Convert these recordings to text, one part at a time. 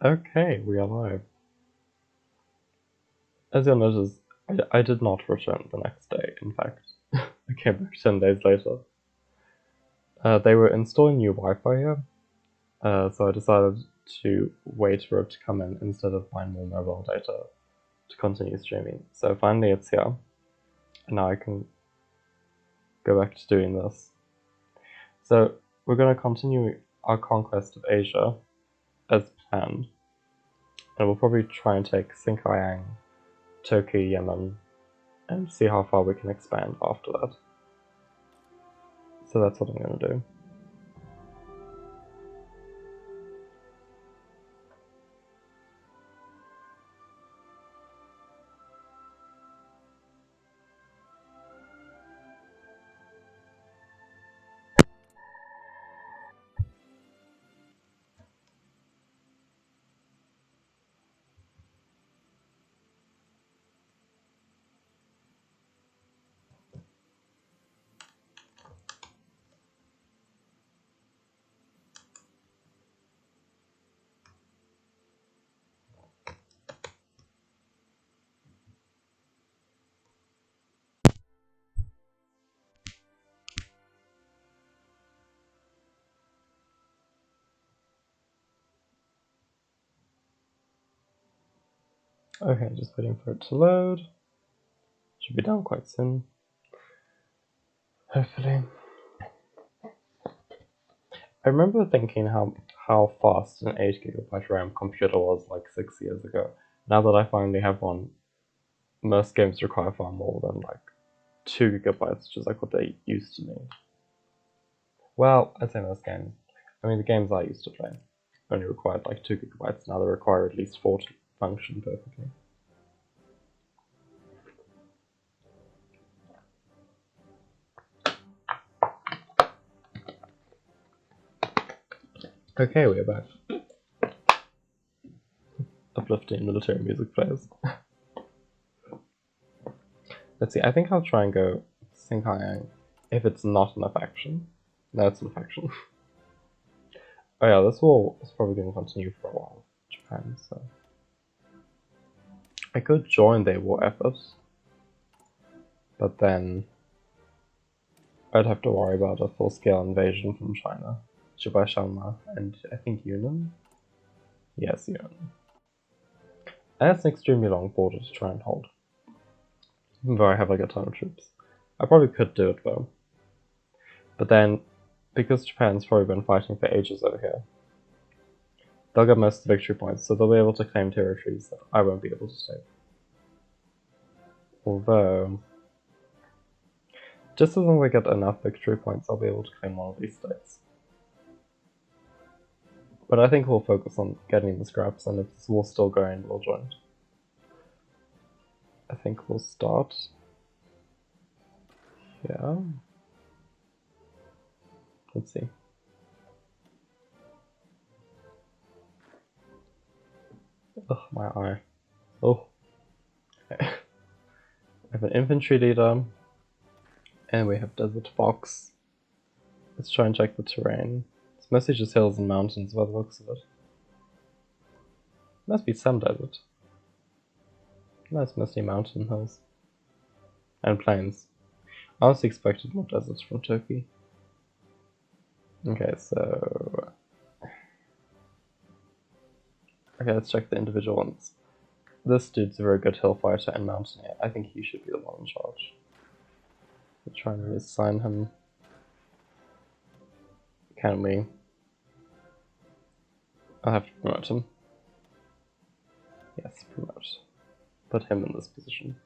Okay, we are live. As you'll notice, I did not return the next day, in fact. I came back 10 days later. They were installing new Wi-Fi here, so I decided to wait for it to come in instead of buying more mobile data to continue streaming. So finally it's here, and now I can go back to doing this. So we're going to continue our conquest of Asia as planned, and we'll probably try and take Sinkiang, Turkey, Yemen, and see how far we can expand after that. So that's what I'm going to do. Okay, just waiting for it to load. Should be done quite soon. Hopefully. I remember thinking how fast an 8GB RAM computer was like 6 years ago. Now that I finally have one, most games require far more than like 2GB, which is like what they used to need. Well, I'd say most games. I mean, the games I used to play only required like 2GB, now they require at least 4 to function perfectly. Okay, we're back. Uplifting military music plays. Let's see, I think I'll try and go Sinkiang if it's not enough action. No, it's enough action. Oh yeah, this war is probably going to continue for a while, Japan, so... I could join their war effort, but then I'd have to worry about a full-scale invasion from China. Shanma and I think Yunnan? Yes, Yunnan. And that's an extremely long border to try and hold. Even though I have like a ton of troops. I probably could do it though. But then, because Japan's probably been fighting for ages over here, they'll get most of the victory points, so they'll be able to claim territories that I won't be able to take. Although, just as long as I get enough victory points, I'll be able to claim one of these states. But I think we'll focus on getting the scraps, and if this war's still going, we'll join. I think we'll start here. Let's see. Ugh, my eye. Oh. Okay. I have an infantry leader, and we have Desert Fox. Let's try and check the terrain. It's mostly just hills and mountains by the looks of it. Must be some desert. No, it's mostly mountain hills. And plains. I honestly expected more deserts from Turkey. Okay, so... Okay, let's check the individual ones. This dude's a very good hill fighter and mountaineer. I think he should be the one in charge. We're trying to assign him. Can we? I'll have to promote him. Yes, promote. Put him in this position.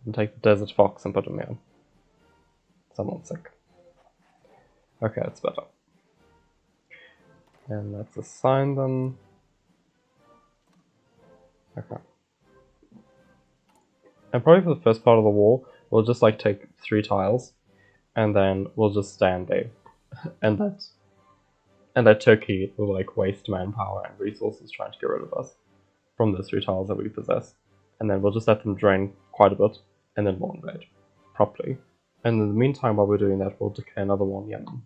And take the Desert Fox and put him here. Someone's sick. Okay, that's better. And let's assign them. Okay. And probably for the first part of the war, we'll just like take 3 tiles, and then we'll just stand there. and that Turkey will like waste manpower and resources trying to get rid of us from those 3 tiles that we possess. And then we'll just let them drain quite a bit, and then we'll invade properly. And in the meantime, while we're doing that, we'll declare another war in Yemen.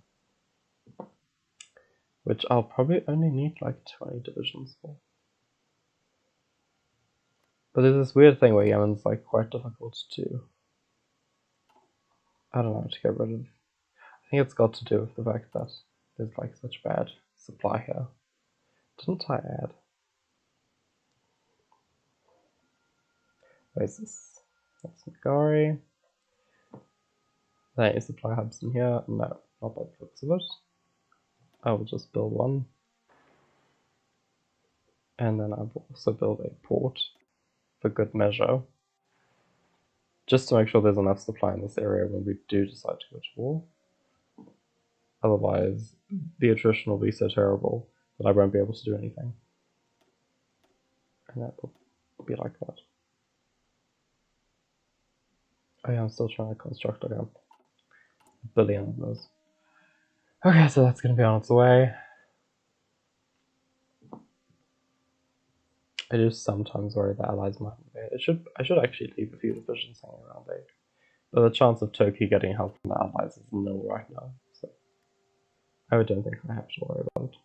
which I'll probably only need like 20 divisions for. But there's this weird thing where Yemen's like quite difficult to, I don't know, to get rid of. I think it's got to do with the fact that there's like such bad supply here. Didn't I add? Where's this? That's Nagari. There is supply hubs in here. No, not by the looks of it. I will just build one. And then I will also build a port for good measure. Just to make sure there's enough supply in this area when we do decide to go to war. Otherwise, the attrition will be so terrible that I won't be able to do anything. And that will be like that. Oh yeah, I'm still trying to construct again. A billion of those. Okay, so that's going to be on its way. I do sometimes worry that allies might invade. I should actually leave a few divisions hanging around there. But the chance of Turkey getting help from the allies is nil right now, so I don't think I have to worry about it.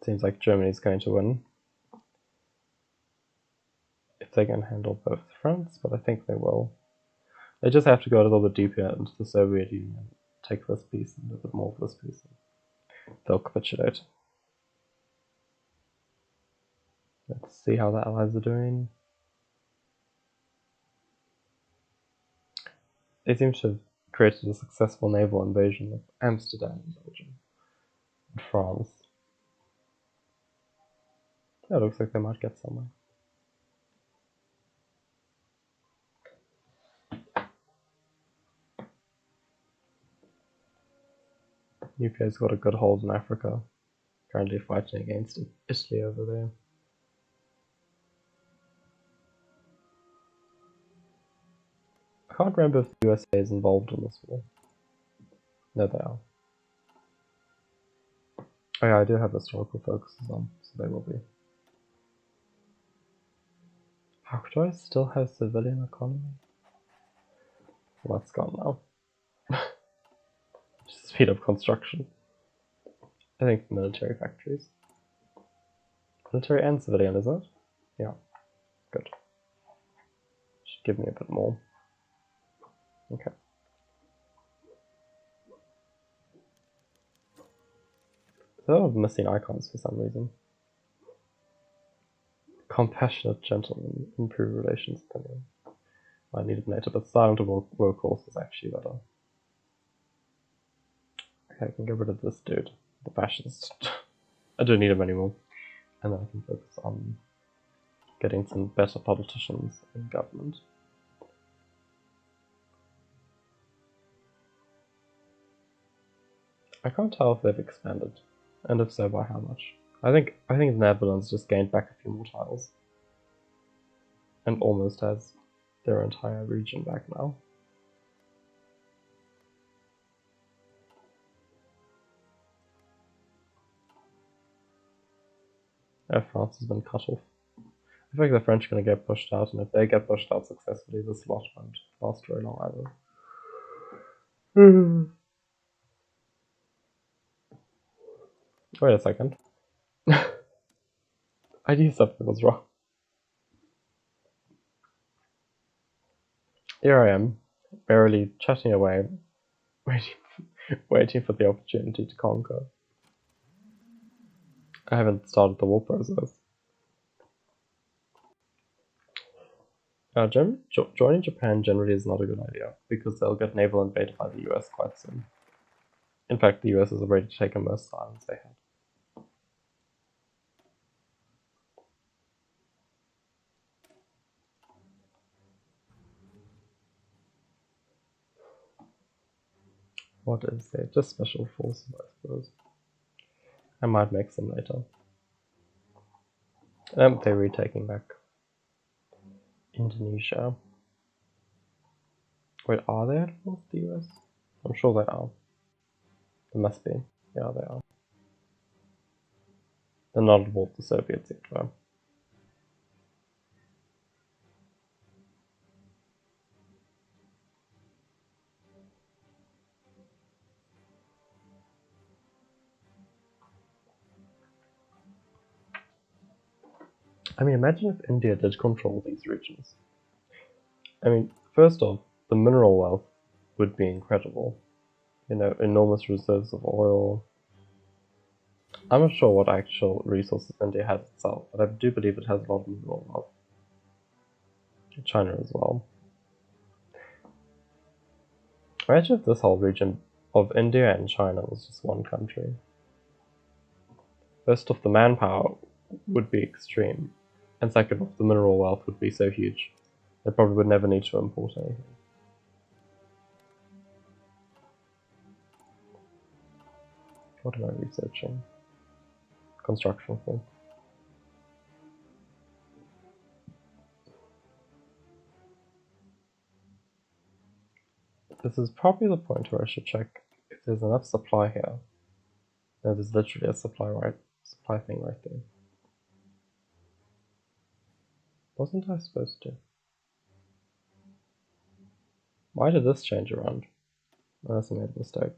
Seems like Germany's going to win. If they can handle both fronts, but I think they will. They just have to go a little bit deeper into the Soviet Union, take this piece and a bit more of this piece. They'll capitulate. Let's see how the allies are doing. They seem to have created a successful naval invasion of Amsterdam and Belgium and France. Yeah, it looks like they might get somewhere. UK's got a good hold in Africa, currently fighting against Italy over there. I can't remember if the USA is involved in this war. No, they are. Oh yeah, I do have historical focuses on, so they will be. How could I still have civilian economy? Well, that's gone now. Just speed up construction. I think military factories. Military and civilian, is it? Yeah, good. Should give me a bit more. Okay. There's a lot of missing icons for some reason. Compassionate gentleman, improve relations opinion. I needed later, but silent workhorse is actually better. Okay, I can get rid of this dude, the fascist. I don't need him anymore. And then I can focus on getting some better politicians in government. I can't tell if they've expanded, and if so, by how much. I think the Netherlands just gained back a few more tiles, and almost has their entire region back now. France has been cut off. I think the French are going to get pushed out, and if they get pushed out successfully, this lot won't last very long either. Wait a second. I knew something was wrong. Here I am, barely chatting away, waiting for the opportunity to conquer. I haven't started the war process. Joining Japan generally is not a good idea, because they'll get naval invaded by the US quite soon. In fact, the US has already taken most islands they had. What is it? Just special forces, I suppose. I might make some later. They're retaking back Indonesia. Wait, are they at war with the US? I'm sure they are. They must be. Yeah, they are. They're not at war with the Soviets yet, though. I mean, imagine if India did control these regions. I mean, first off, the mineral wealth would be incredible. You know, enormous reserves of oil. I'm not sure what actual resources India has itself, but I do believe it has a lot of mineral wealth. China as well. Imagine if this whole region of India and China was just one country. First off, the manpower would be extreme, and second off, the mineral wealth would be so huge, they probably would never need to import anything. What am I researching? Construction form. This is probably the point where I should check if there's enough supply here. No, there's literally a supply thing right there. Wasn't I supposed to? Why did this change around? Unless I made a mistake.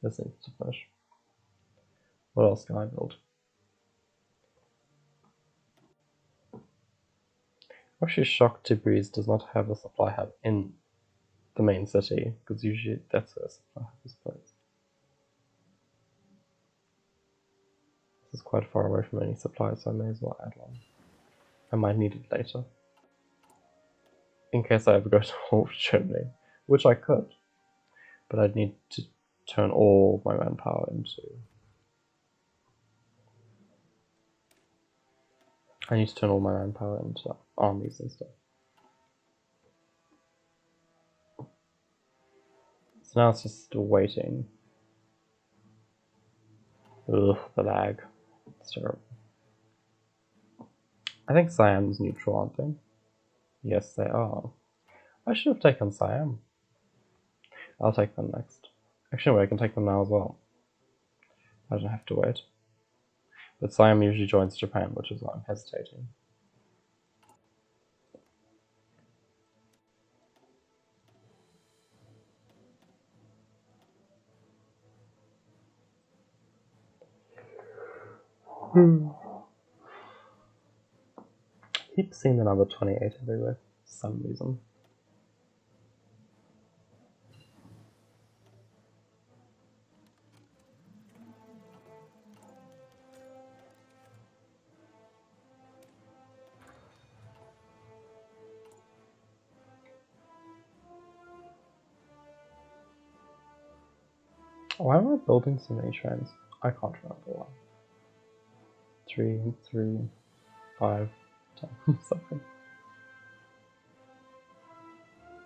This needs to finish. What else can I build? I'm actually shocked Tabriz does not have a supply hub in the main city, because usually that's where a supply hub is placed. This is quite far away from any supplies, so I may as well add one. I might need it later. In case I ever go to war with Germany, which I could. But I'd need to turn all my manpower into... I need to turn all my manpower into armies and stuff. So now it's just still waiting. Ugh, the lag. It's terrible. I think Siam's neutral, aren't they? Yes, they are. I should have taken Siam. I'll take them next. Actually, I can take them now as well. I don't have to wait. But Siam usually joins Japan, which is why I'm hesitating. Keep seeing the number 28 everywhere for some reason. Why am I building so many trains? I can't remember why. 3, 3, 5, 10, something.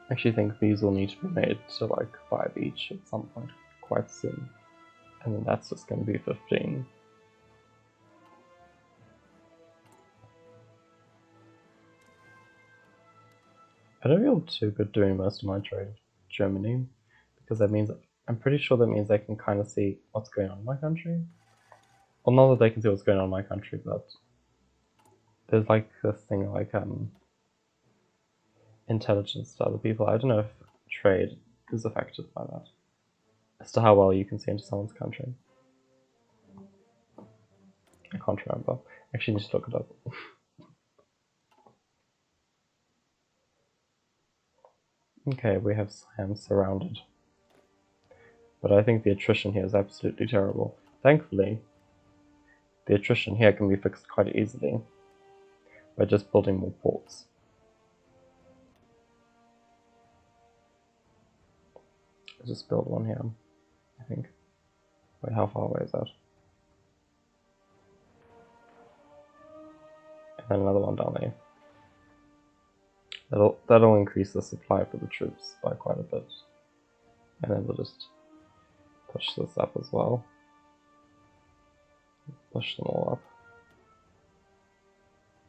I actually think these will need to be made to like 5 each at some point, quite soon. And then that's just going to be 15. I don't feel too good doing most of my trade in Germany, because that means, I'm pretty sure that means they can kind of see what's going on in my country. Well, not that they can see what's going on in my country, but there's like this thing like intelligence to other people. I don't know if trade is affected by that, as to how well you can see into someone's country. I can't remember. I actually need to look it up. Okay, we have Siam surrounded. But I think the attrition here is absolutely terrible. Thankfully, the attrition here can be fixed quite easily by just building more ports. I'll just build one here, I think. Wait, how far away is that? And then another one down there. That'll increase the supply for the troops by quite a bit. And then we'll just push this up as well. Push them all up.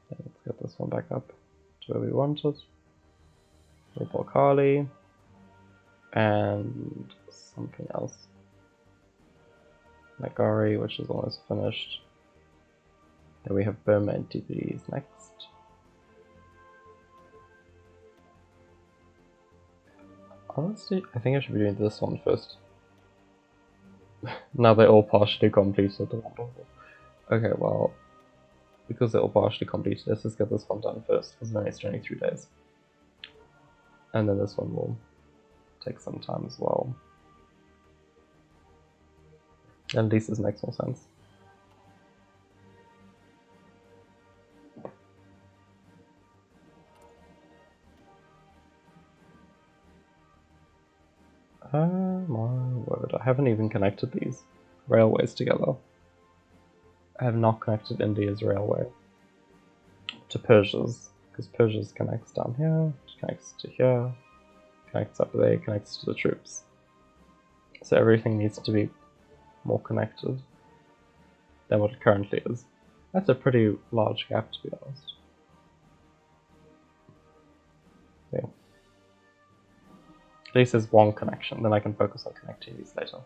And let's get this one back up to where we want it. Kali. And something else. Nagari, which is almost finished. Then we have Burma and Tibet next. Honestly, I think I should be doing this one first. Now they're all partially completed. Okay, well, because it will partially complete. Let's just get this one done first, because it's only 3 days. And then this one will take some time as well. At least this makes more sense. Oh my word, I haven't even connected these railways together. I have not connected India's railway to Persia's, because Persia's connects down here, connects to here, connects up there, connects to the troops. So everything needs to be more connected than what it currently is. That's a pretty large gap, to be honest. Yeah. At least there's one connection, then I can focus on connecting these later.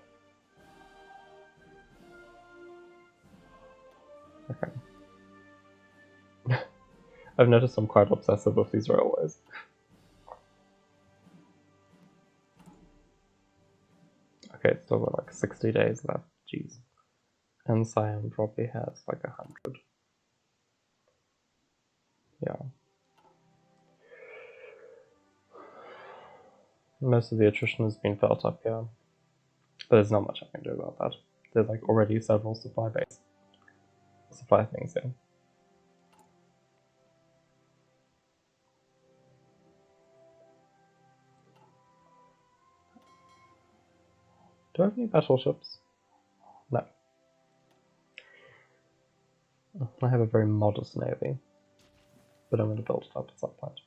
Okay. I've noticed I'm quite obsessive with these railways. Okay, it's still got like 60 days left, jeez. And Siam probably has like 100. Yeah. Most of the attrition has been felt up here, but there's not much I can do about that. There's like already several supply things here. Do I have any battleships? No. I have a very modest navy, but I'm going to build it up at some point.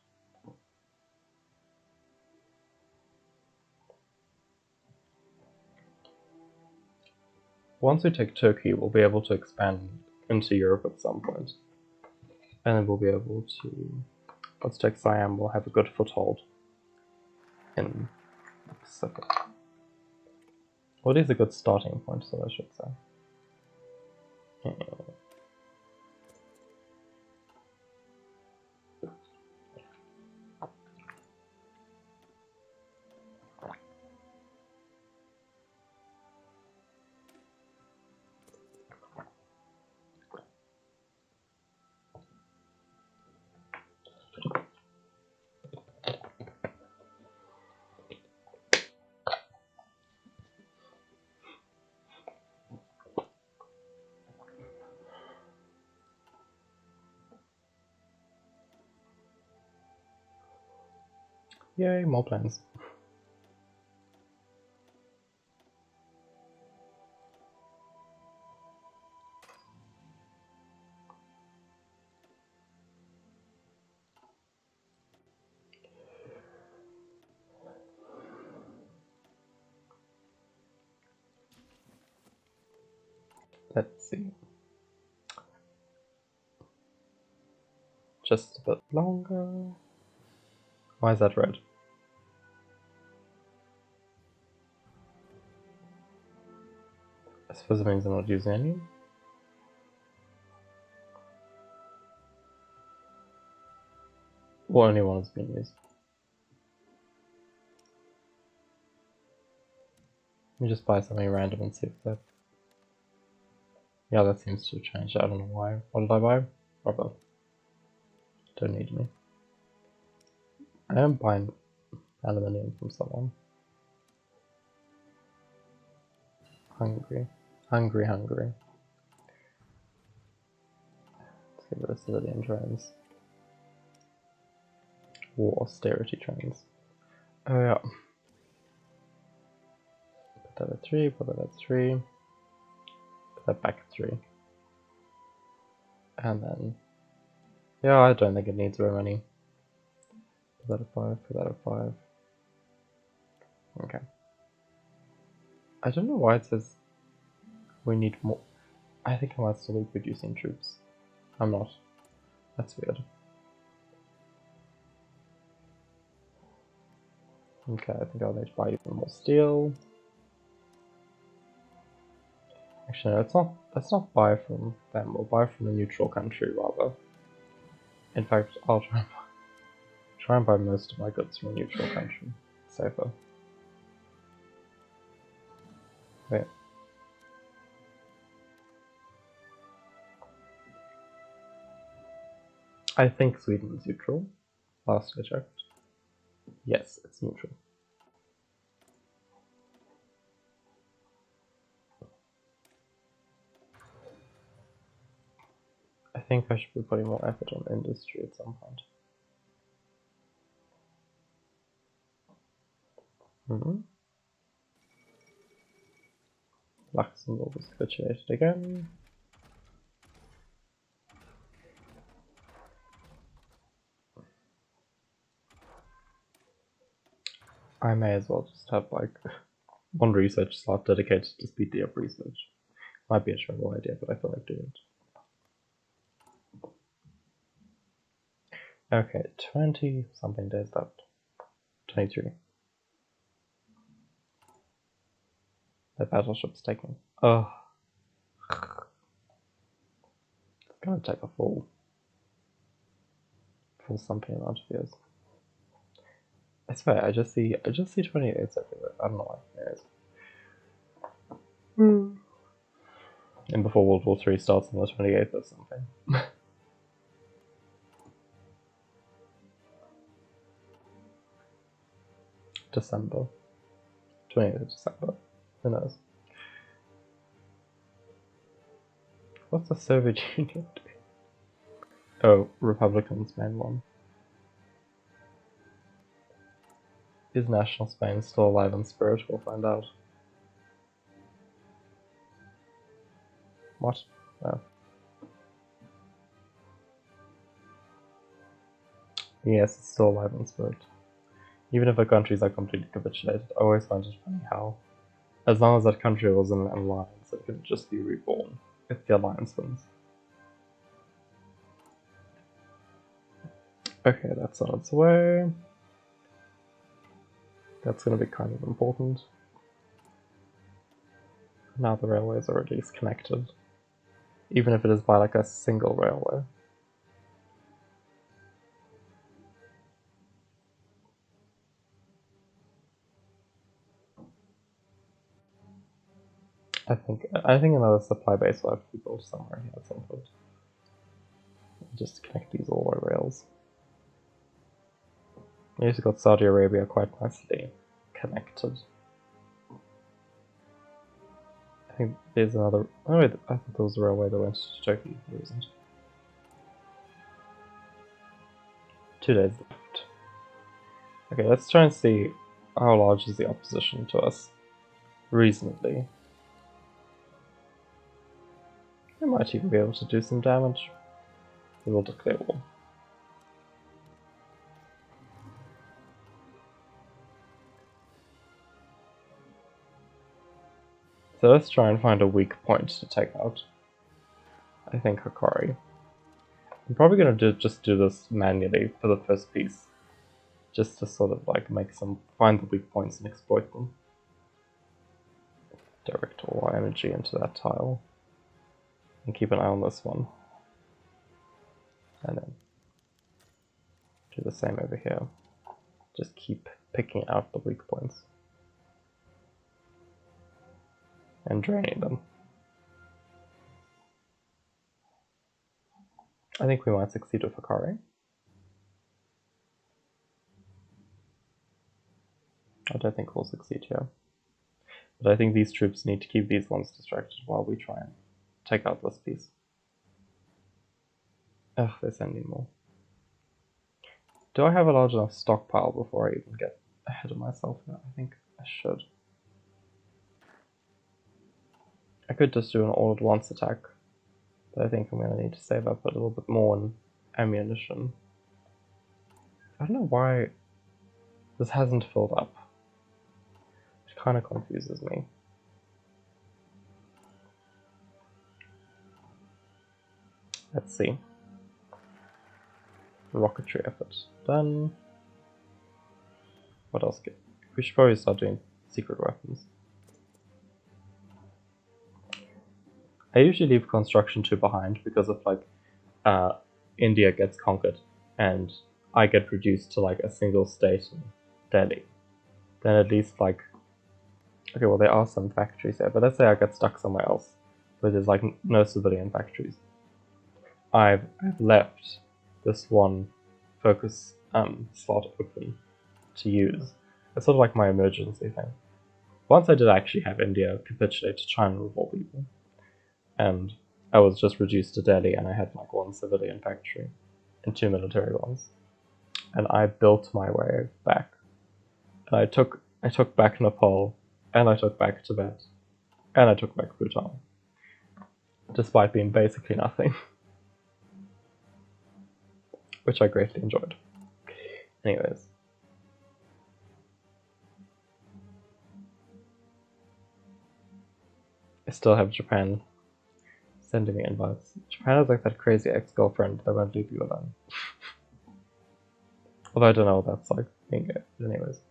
Once we take Turkey, we'll be able to expand into Europe at some point. And then we'll be able to... Let's take Siam, we'll have a good foothold in the Pacific. Well, it is a good starting point, so I should say. Yay, more plans. Let's see. Just a bit longer. Why is that red? I suppose it means I'm not using any. Well, only one has been used. Let me just buy something random and see if that... Yeah, that seems to have changed. I don't know why. What did I buy? Rubber. Don't need me. I am buying aluminium from someone. Hungry. Hungry. Let's get rid of civilian trains. War austerity trains. Oh yeah. Put that at 3, put that at 3. Put that back at 3. And then... Yeah, I don't think it needs very many. Put that at 5, put that at 5. Okay. I don't know why it says we need more. I think I might still be producing troops. I'm not. That's weird. Okay, I think I'll need to buy even more steel. Actually, no, let's not buy from them. We'll buy from a neutral country rather. In fact, I'll try and buy most of my goods from a neutral country. Safer. Wait. I think Sweden is neutral. Last I checked. Yes, it's neutral. I think I should be putting more effort on industry at some point. Luxembourg is capitulated again. I may as well just have like one research slot dedicated to speed up research. Might be a terrible idea, but I feel like doing it. Okay, 20 something days left. 23. The battleship's taking. Oh. It's gonna take a full something amount of years. I swear, I just see 28s everywhere. I don't know why. And before World War III starts on the 28th or something. December. 28th of December. Who knows? What's the Soviet Union doing? Oh, Republicans main one. Is National Spain still alive in spirit? We'll find out. What? Oh. Yes, it's still alive in spirit. Even if the countries are completely capitulated, I always find it funny how, as long as that country was in an alliance, it could just be reborn if the alliance wins. Okay, that's on its way. That's going to be kind of important. Now the railways are at least connected, even if it is by like a single railway. I think another supply base will have to be built somewhere here at some point. Just connect these all by rails. We also got Saudi Arabia quite nicely connected. I think there's another. Oh wait, I thought there was a railway that went to Turkey. There isn't. 2 days left. Okay, let's try and see how large is the opposition to us. Reasonably. We might even be able to do some damage. We will declare war. So let's try and find a weak point to take out. I think Hikari. I'm probably going to just do this manually for the first piece. Just to sort of like find the weak points and exploit them. Direct all our energy into that tile. And keep an eye on this one. And then do the same over here. Just keep picking out the weak points. And draining them. I think we might succeed with Hikari. I don't think we'll succeed here. But I think these troops need to keep these ones distracted while we try and take out this piece. Ugh, they're sending more. Do I have a large enough stockpile before I even get ahead of myself now? I think I should. I could just do an all-at-once attack, but I think I'm going to need to save up a little bit more in ammunition. I don't know why this hasn't filled up. It kind of confuses me. Let's see. Rocketry effort done. What else? We should probably start doing secret weapons. I usually leave construction 2 behind because if like India gets conquered and I get reduced to like a single state in Delhi, then at least like, okay, well there are some factories there, but let's say I get stuck somewhere else where there's like no civilian factories. I've left this one focus slot open to use. It's sort of like my emergency thing. Once I did actually have India capitulate to China with all people, and I was just reduced to Delhi, and I had like one civilian factory and 2 military ones, and I built my way back. And I took back Nepal, and I took back Tibet, and I took back Bhutan, despite being basically nothing, which I greatly enjoyed. Anyways. I still have Japan sending me invites. Japan is like that crazy ex-girlfriend that won't leave you alone. Although I don't know what that's like being gay, but anyways.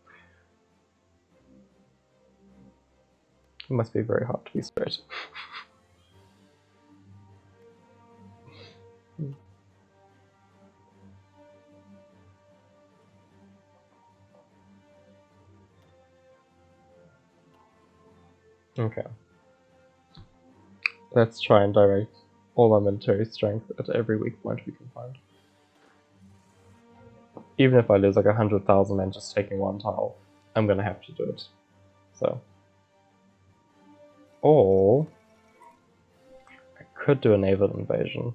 It must be very hard to be straight. Okay. Let's try and direct all our military strength at every weak point we can find. Even if I lose like 100,000 men just taking one tile, I'm gonna have to do it. So. Or I could do a naval invasion.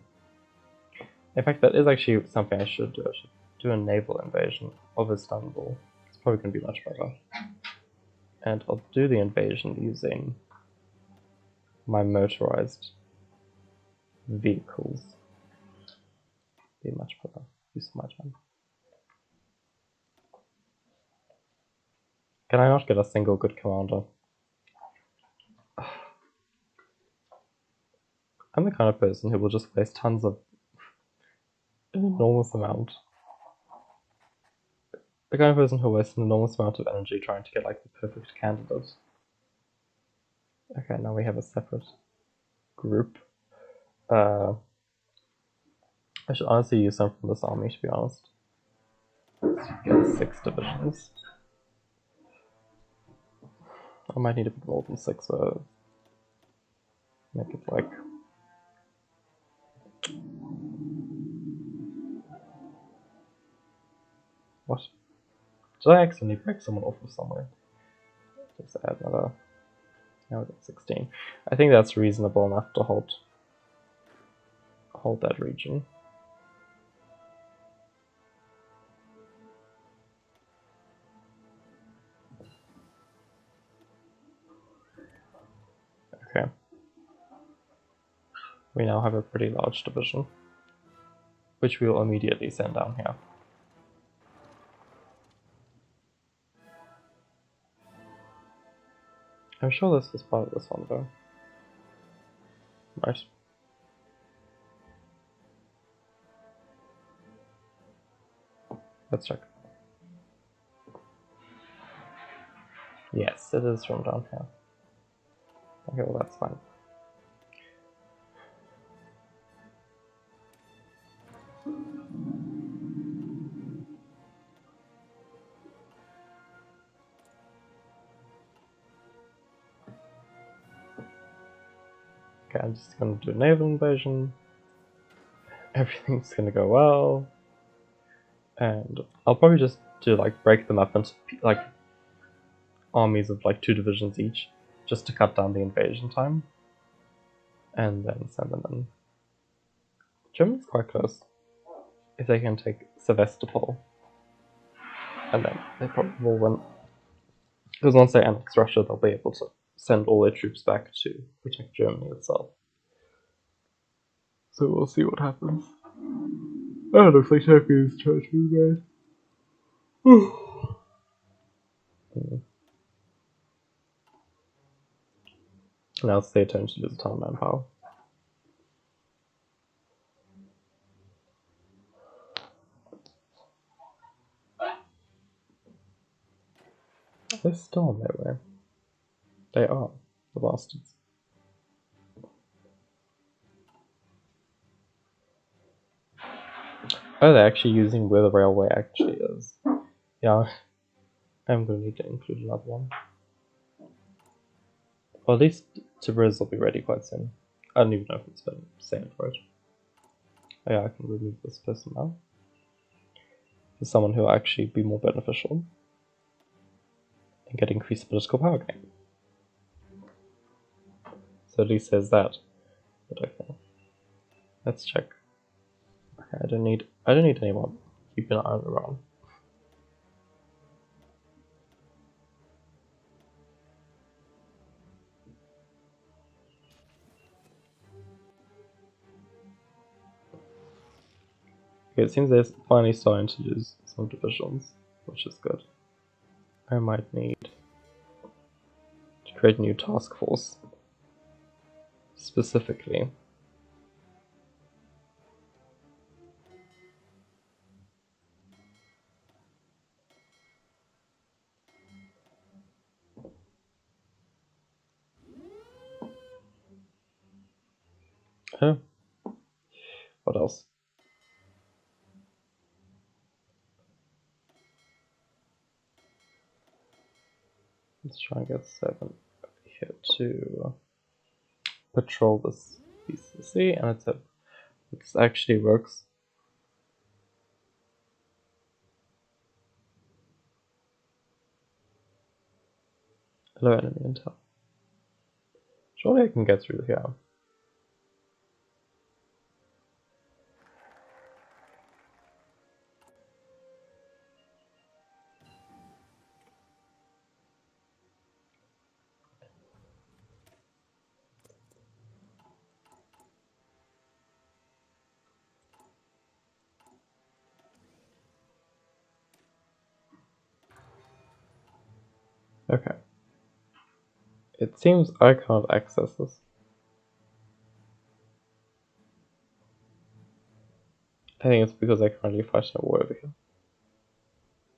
In fact, that is actually something I should do. I should do a naval invasion of Istanbul. It's probably gonna be much better. And I'll do the invasion using my motorized vehicles. Be much better use of my time. Can I not get a single good commander? I'm the kind of person who will just waste tons of an enormous amount. The kind of person who wastes an enormous amount of energy trying to get like the perfect candidate. Okay, now we have a separate group. I should honestly use some from this army, to be honest. Let's get 6 divisions. I might need a bit more than 6, so make it like... What? Did I accidentally break someone off of somewhere? Just add another... Now we got 16. I think that's reasonable enough to hold that region. Okay. We now have a pretty large division, which we will immediately send down here. I'm sure this was part of this one though. Right. Let's check. Yes, it is from down here. Okay, well that's fine. Okay, I'm just gonna do a naval invasion. Everything's gonna go well. And I'll probably just do like break them up into like armies of like 2 divisions each, just to cut down the invasion time. And then send them in. Germany's quite close. If they can take Sevastopol. And then they probably will win. Because once they annex Russia, they'll be able to send all their troops back to protect Germany itself. So we'll see what happens. Oh, it looks like Turkey is trying to invade. Now it's their turn to lose a ton of manpower. They're still on their way. They are, the bastards. Oh, they're actually using where the railway actually is. Yeah, I'm gonna need to include another one. Or at least Tabriz will be ready quite soon. I don't even know if it's been sent for it. Oh yeah, I can remove this person now. for someone who will actually be more beneficial and get increased political power gain. So at least there's that. But okay. Let's check. Okay, I don't need anyone keeping an eye on Iran. Okay, it seems they're finally starting to lose some divisions, which is good. I might need to create a new task force. Specifically. Oh. What else? Let's try and get 7 over here to patrol this piece of the sea, and it's hope this actually works. Hello, enemy intel. Surely I can get through here. Okay. It seems I can't access this. I think it's because I currently fight a war over here.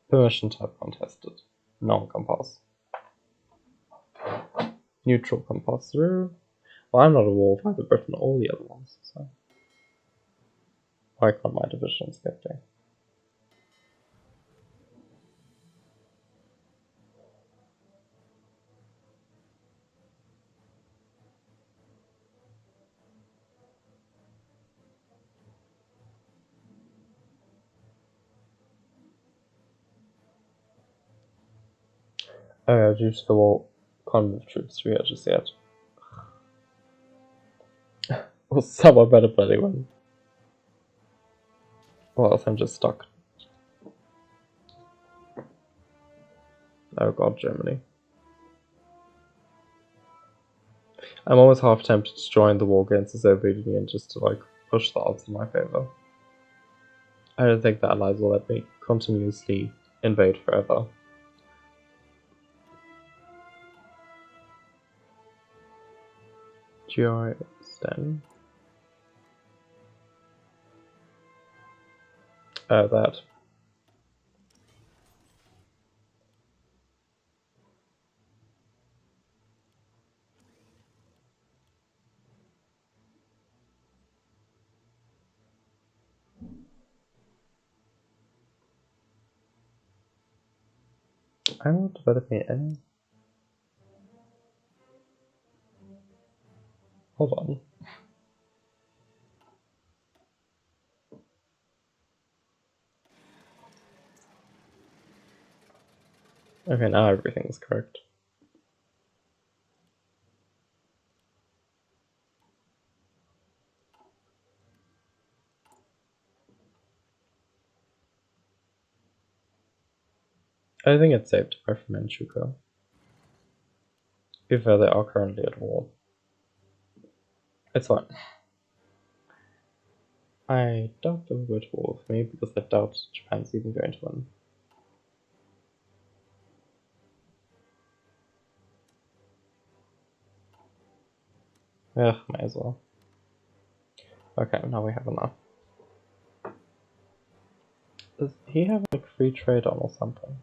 Permission type contested. Non-compass. Neutral compass through. Well, I'm not at war with either Britain or the other ones, so why can't my divisions get there? Oh yeah, due to the war, can't move troops through here just yet. Well, somewhat better bloody one. Or else I'm just stuck. Oh god, Germany. I'm almost half tempted to join the war against the Soviet Union just to like push the odds in my favor. I don't think the Allies will let me continuously invade forever. GI Sten. That. I'm not developing any. Hold on. Okay, now everything is correct. I think it's safe to buy from Manchukuo. If they are currently at war. It's fine. I doubt they'll go to war with me because I doubt Japan's even going to win. Ugh, might as well. Okay, now we have enough. Does he have like free trade on or something?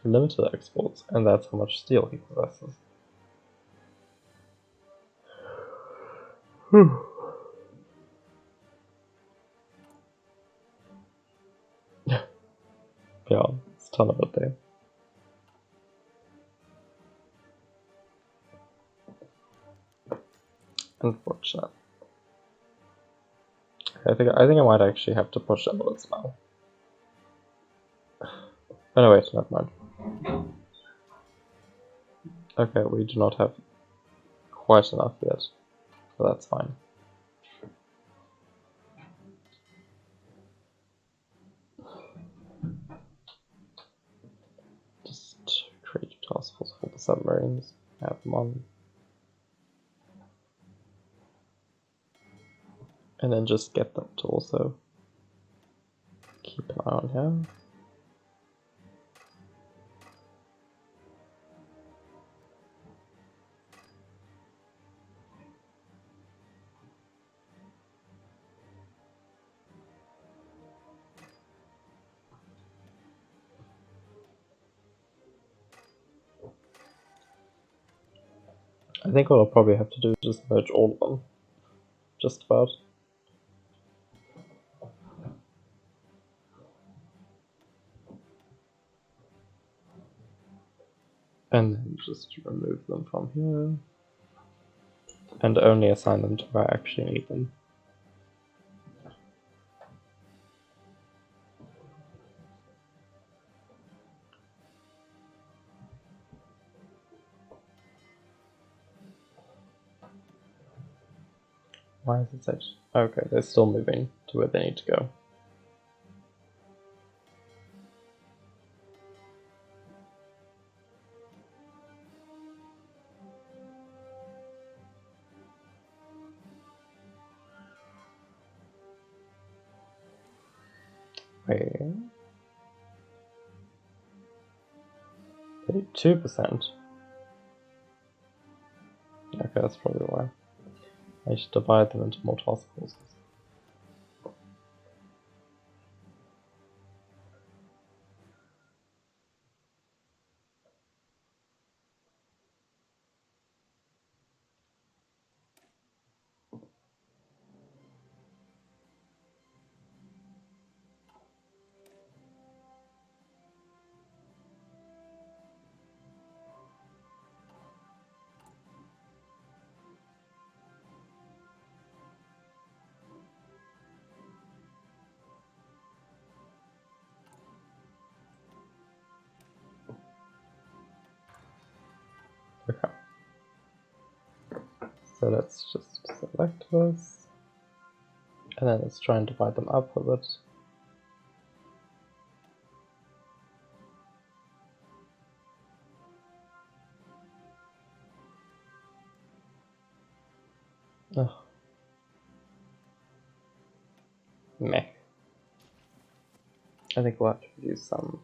Limited exports, and that's how much steel he possesses. Yeah, it's a ton of it there. Unfortunate. Okay, I think I might actually have to push inwards now. Oh no, wait, never mind. Okay, we do not have quite enough yet, but that's fine. Just create a task force for the submarines. Have them on. And then just get them to also keep an eye on here. I think what I'll probably have to do is just merge all of them. Just about. And then just remove them from here. And only assign them to where I actually need them. Why is it such? Okay, they're still moving to where they need to go. Wait. 2%. Okay, that's probably why. I should divide them into more task forces. Okay. So let's just select this. And then let's try and divide them up a bit. Ugh. Meh. I think we'll have to use some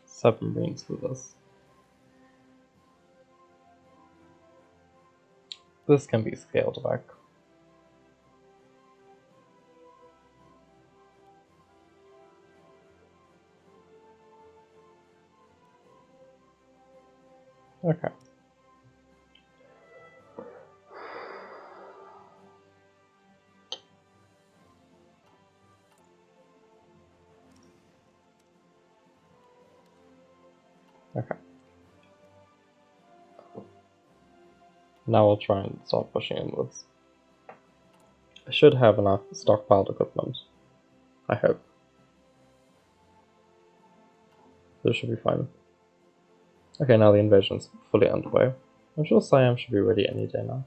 submarines for this. This can be scaled back. Okay. Okay. Now we'll try and start pushing inwards. I should have enough stockpiled equipment. I hope. This should be fine. Okay, now the invasion's fully underway. I'm sure Siam should be ready any day now.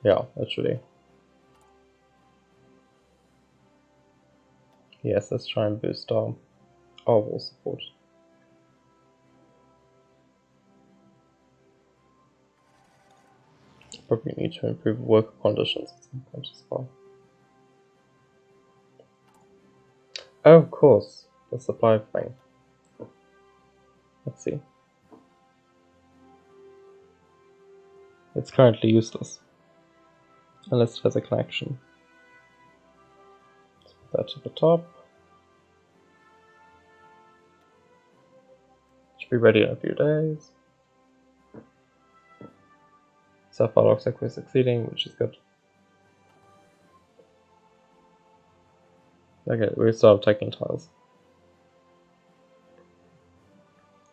Yeah, literally. Yes, let's try and boost our war support. Probably need to improve worker conditions at some point as well. Oh, of course, the supply thing. Let's see. It's currently useless. Unless it has a connection. Let's put that to the top. Should be ready in a few days. So far looks like we're succeeding, which is good. Okay, we start taking tiles.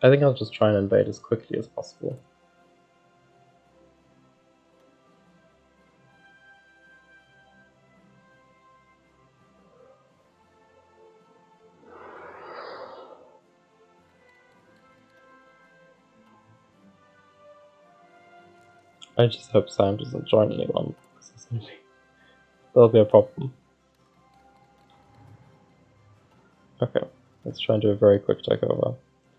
I think I'll just try and invade as quickly as possible. I just hope Sam doesn't join anyone, because that'll be a problem. Okay, let's try and do a very quick takeover.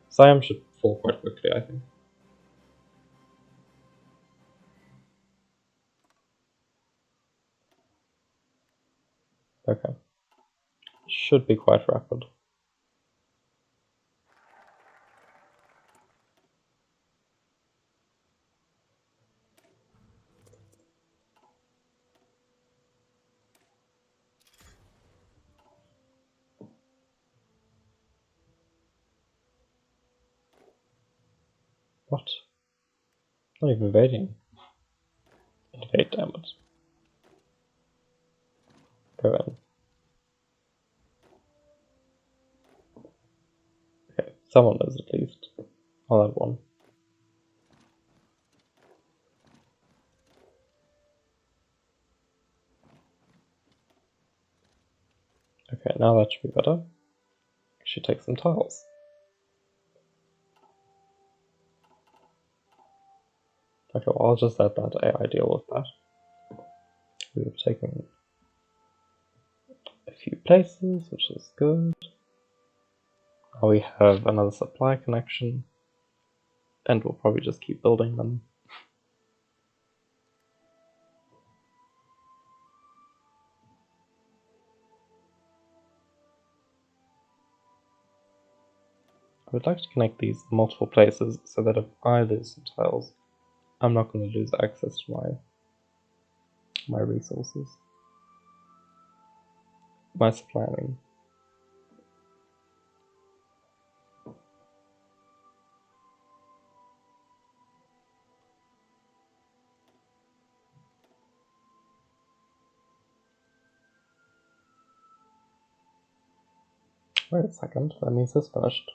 Siam should fall quite quickly, I think. Okay. Should be quite rapid. What? Not even invading. Invade, damn it. Go in. Okay, someone knows at least. I'll add one. Okay, now that should be better. I should take some tiles. Okay, well, I'll just let that AI deal with that. We've taken a few places, which is good. Now we have another supply connection, and we'll probably just keep building them. I would like to connect these multiple places so that if I lose some tiles, I'm not going to lose access to my resources. My supply, I mean. Wait a second, that means it's finished.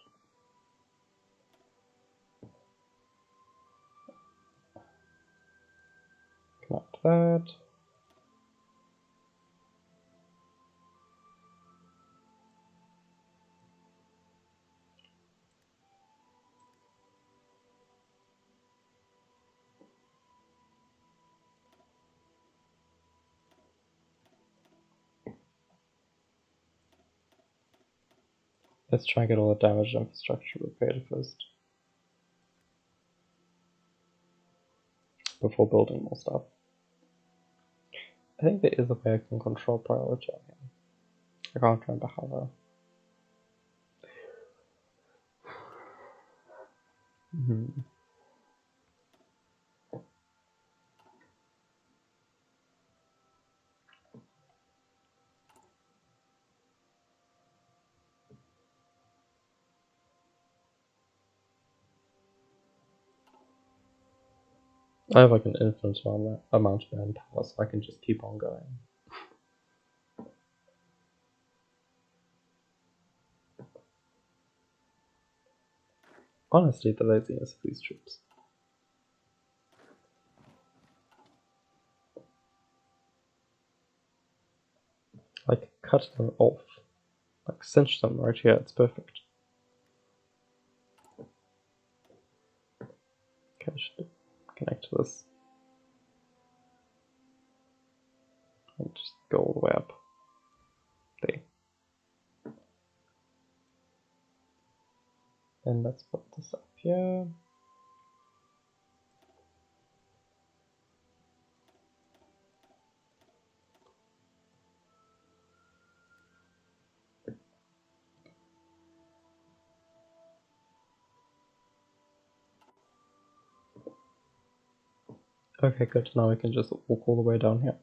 Connect that. Let's try and get all the damaged infrastructure repaired first, before building more stuff. I think there is a way I can control priority on here. I can't remember how though. I have like an infinite amount of manpower, so I can just keep on going. Honestly, the laziness of these troops. Like, cut them off. Like, cinch them right here, it's perfect. Okay, I should connect to this. And just go all the way up. There. And let's put this up here. Okay, good. Now we can just walk all the way down here.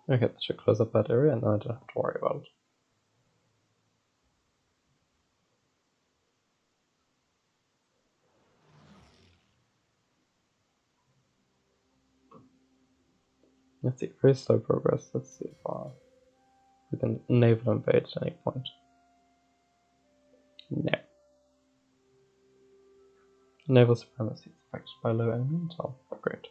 Okay, that should close up that area and then I don't have to worry about it. Let's see, very slow progress. Let's see if we can naval invade at any point. No. Naval supremacy is affected by low enemy intel. Great.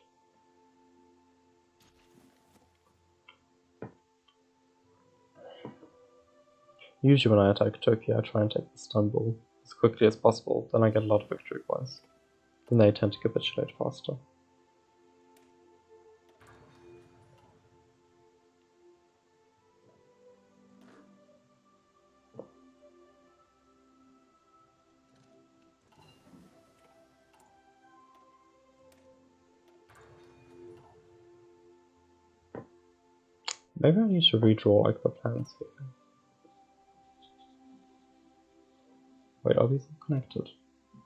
Usually when I attack Turkey, I try and take Istanbul as quickly as possible, then I get a lot of victory points. Then they tend to capitulate faster. Maybe I need to redraw like the plans here. Wait, are these all connected?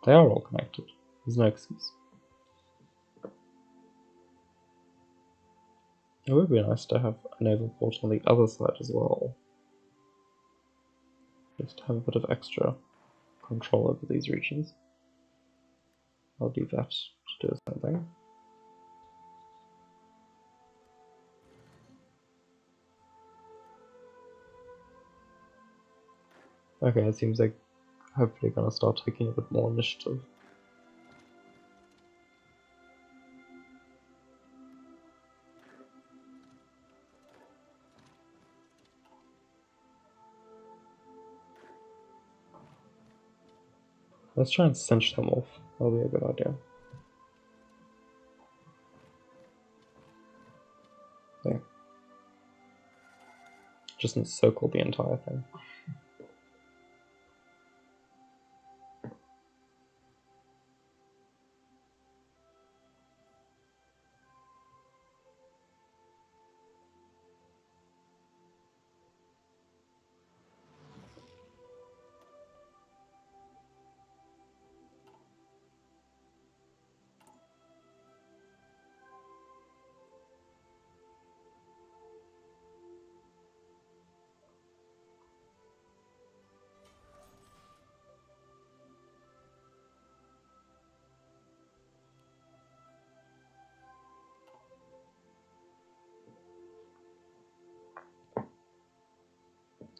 They are all connected. There's no excuse. It would be nice to have a naval port on the other side as well. Just to have a bit of extra control over these regions. I'll leave that to do something. Okay, it seems like hopefully gonna start taking a bit more initiative. Let's try and cinch them off. That'll be a good idea. There. Just encircle the entire thing.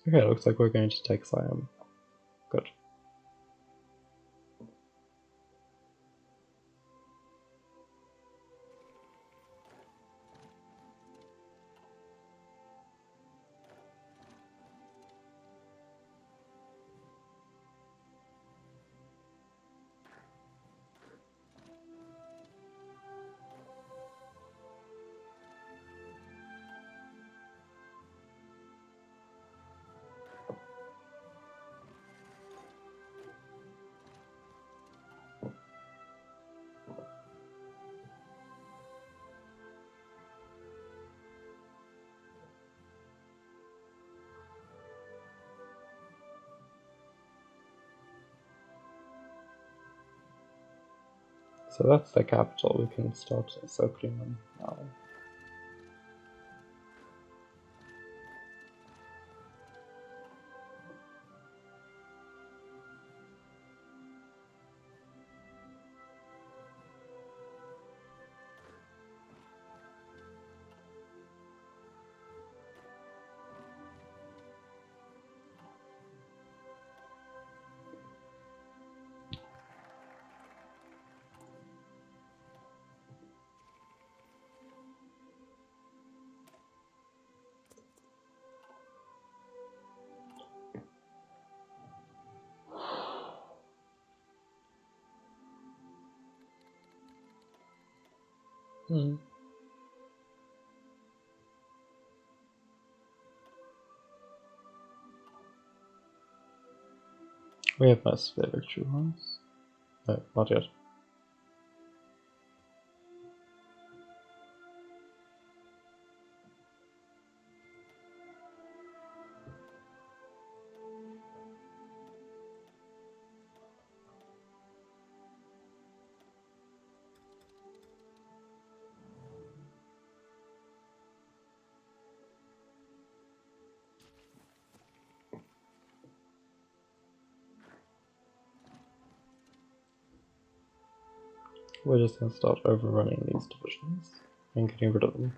Okay, it looks like we're going to take Siam. Good. So that's the capital. We can start circling them now. We have most of their victory points. No, not yet. we're just going to start overrunning these divisions and getting rid of them.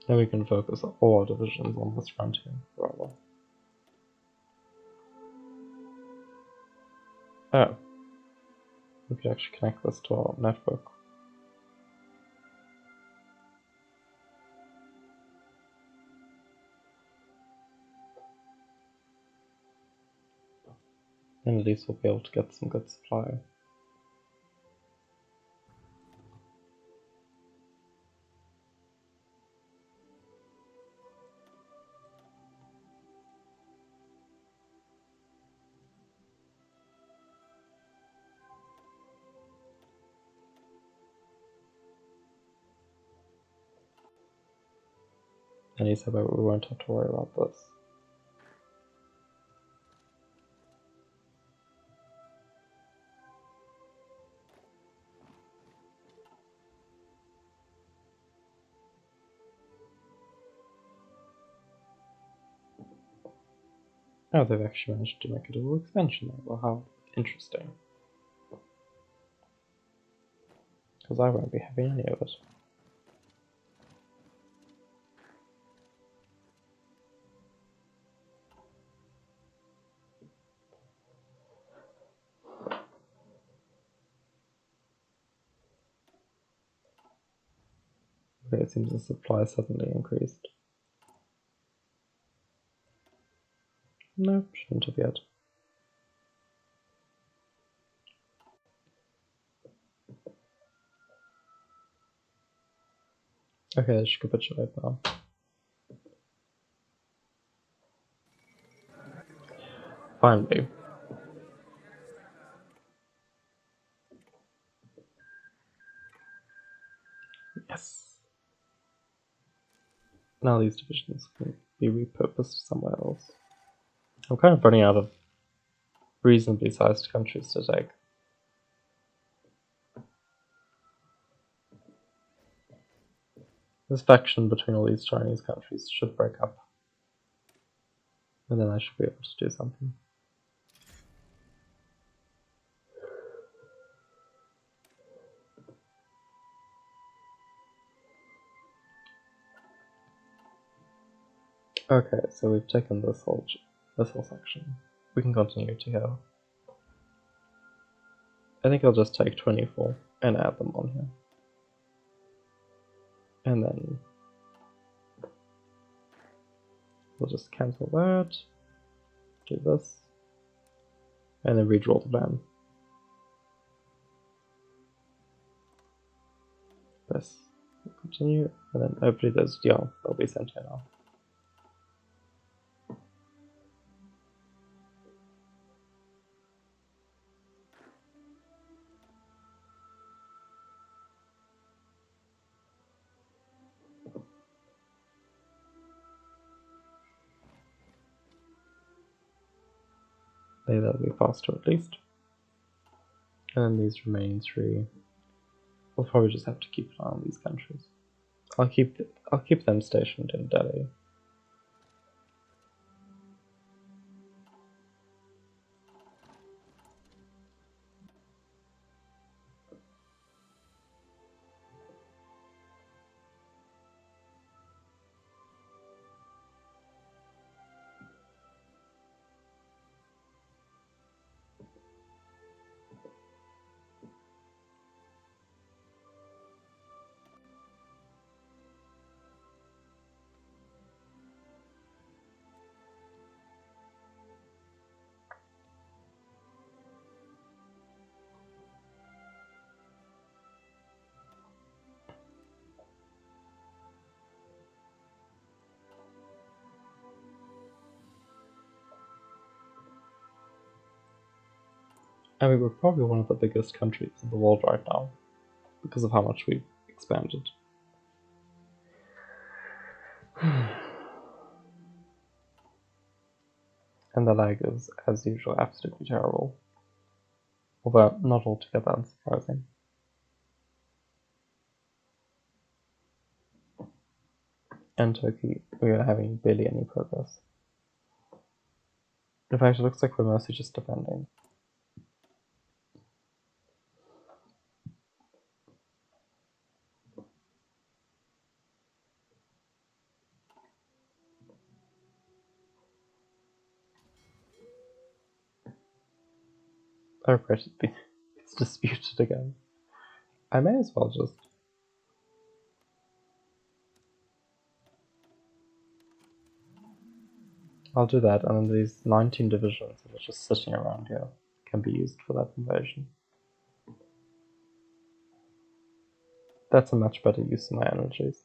Then we can focus all our divisions on this frontier, rather. Oh. We could actually connect this to our network. And at least we'll be able to get some good supply. And he said that we won't have to worry about this. Oh, they've actually managed to make a double expansion there. Well, how interesting. Because I won't be having any of it. Okay, it seems the supply suddenly increased. No, shouldn't have yet. Okay, I should capitulate now. Finally. Yes. Now these divisions can be repurposed somewhere else. I'm kind of running out of reasonably sized countries to take. This faction between all these Chinese countries should break up. And then I should be able to do something. Okay, so we've taken this whole section. We can continue to here. I think I'll just take 24 and add them on here. And then we'll just cancel that, do this, and then redraw the plan. Press continue, and then hopefully those they'll be sent here now. That'll be faster at least. And these remaining three, we'll probably just have to keep an eye on these countries. I'll keep them stationed in Delhi. I mean, we're probably one of the biggest countries in the world right now, because of how much we've expanded. And the lag is, as usual, absolutely terrible. Although not altogether unsurprising. and Turkey, we are having barely any progress. In fact, it looks like we're mostly just defending. Oh, great, it's disputed again. I may as well just... I'll do that, and then these 19 divisions that are just sitting around here can be used for that invasion. That's a much better use of my energies.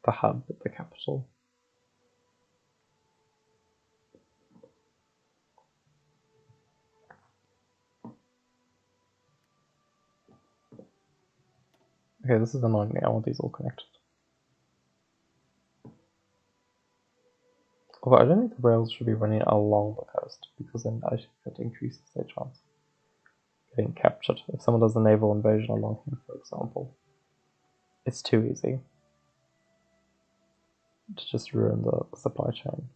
The hub at the capital. Okay, this is annoying me. I want these all connected. Although I don't think the rails should be running along the coast, because then I think that increases their chance of getting captured. If someone does a naval invasion along here, for example, it's too easy to just ruin the supply chain.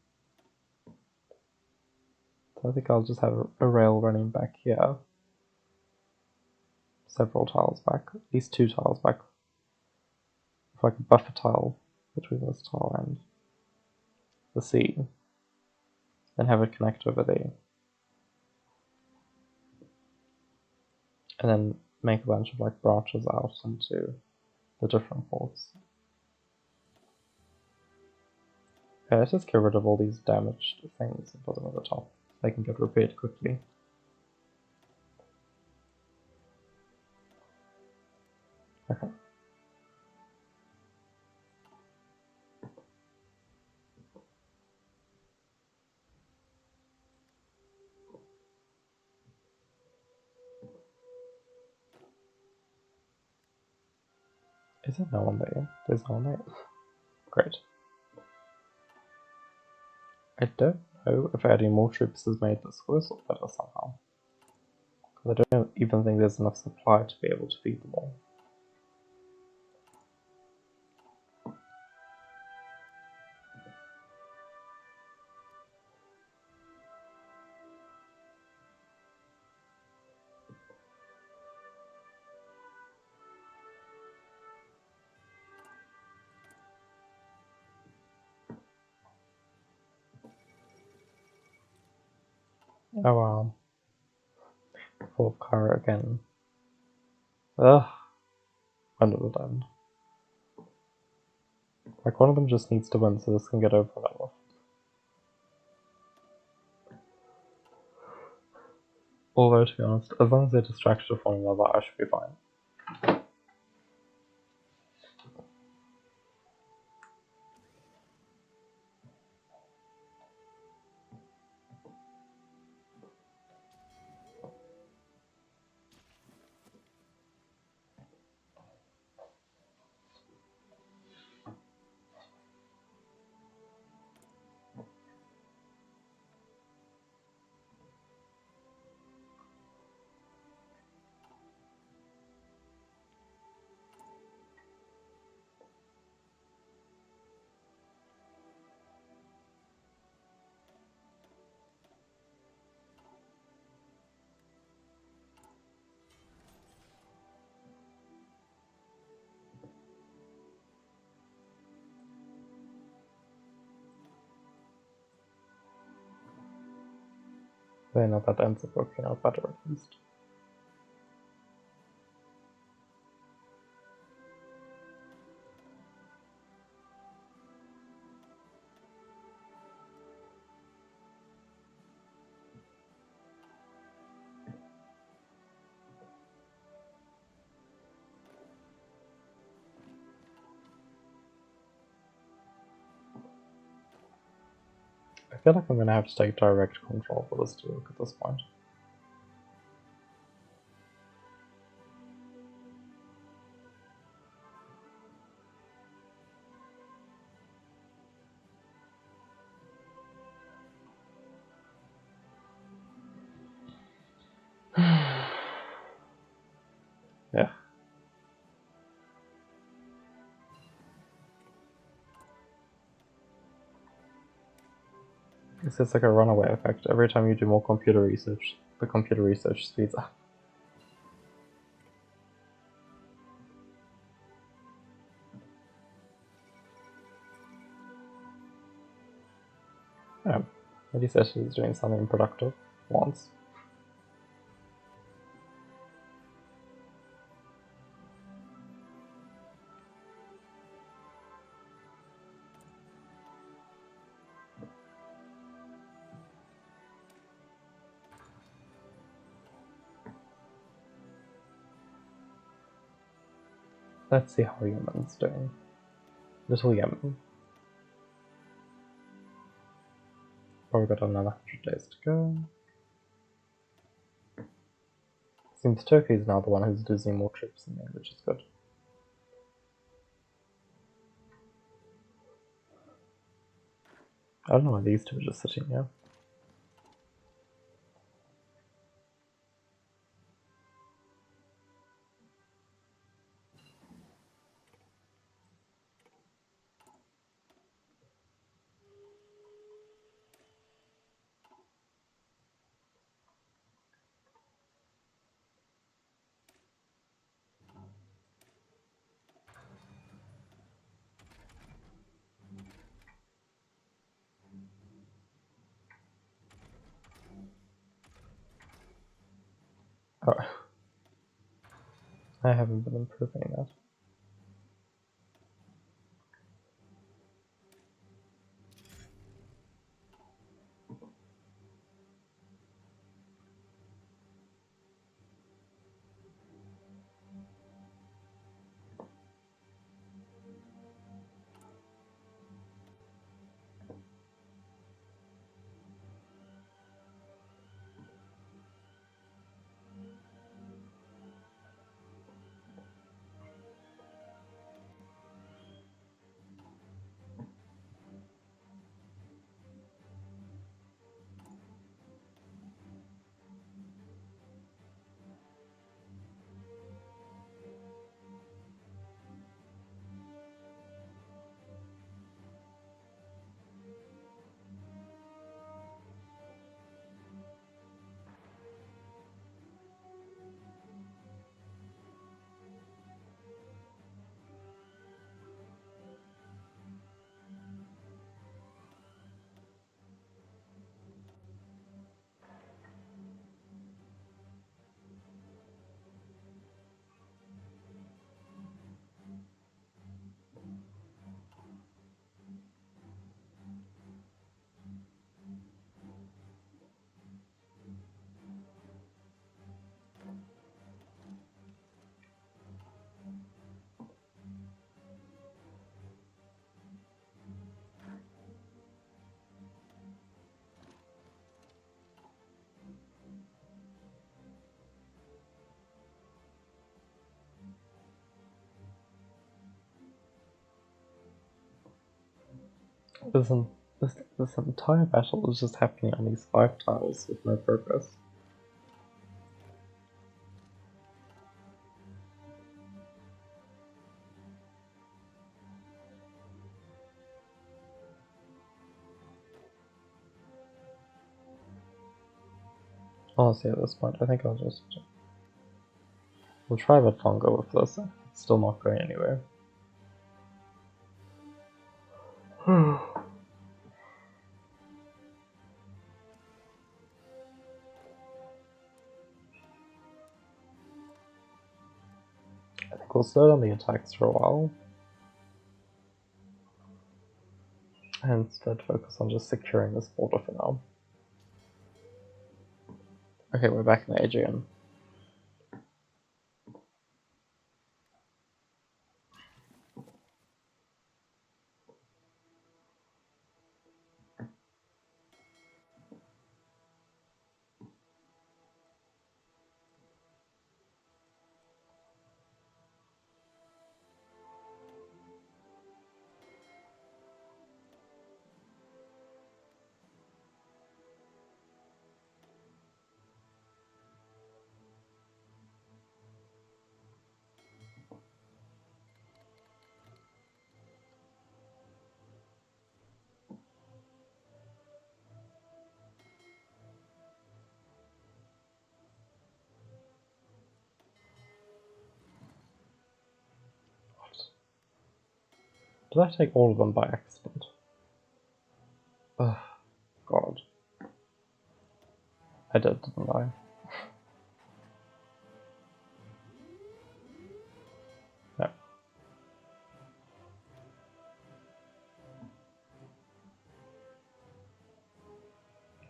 So I think I'll just have a rail running back here, several tiles back, at least 2 tiles back, with like a buffer tile between this tile and the sea, then have it connect over there. And then make a bunch of like branches out into the different ports. Okay, let's just get rid of all these damaged things and put them at the top so they can get repaired quickly. Okay. Is there no one there? There's no one there. Great. I don't know if adding more troops has made this worse or better somehow. Because I don't even think there's enough supply to be able to feed them all. Oh wow. Full of Kara again. Ugh. Under the end. Like one of them just needs to win so this can get over and over. Although to be honest, as long as they're distracted from one another, I should be fine. But I know that ends up working out better at least. I feel like I'm gonna have to take direct control for this Duke at this point. It's like a runaway effect. Every time you do more computer research, the computer research speeds up. Yeah, at least Ashley is doing something productive once. Let's see how Yemen's doing. Little Yemen. Probably got another 100 days to go. Seems Turkey's now the one who's losing more troops than me, which is good. I don't know why these two are just sitting here. Oh. I haven't been improving that. This entire battle is just happening on these 5 tiles with no progress. Honestly, at this point, I think I'll just... We'll try a bit longer with this. It's still not going anywhere. I think we'll slow down the attacks for a while. And instead focus on just securing this border for now. Okay, we're back in the Aegean. Did I take all of them by accident? Oh, God. I did, didn't I? No.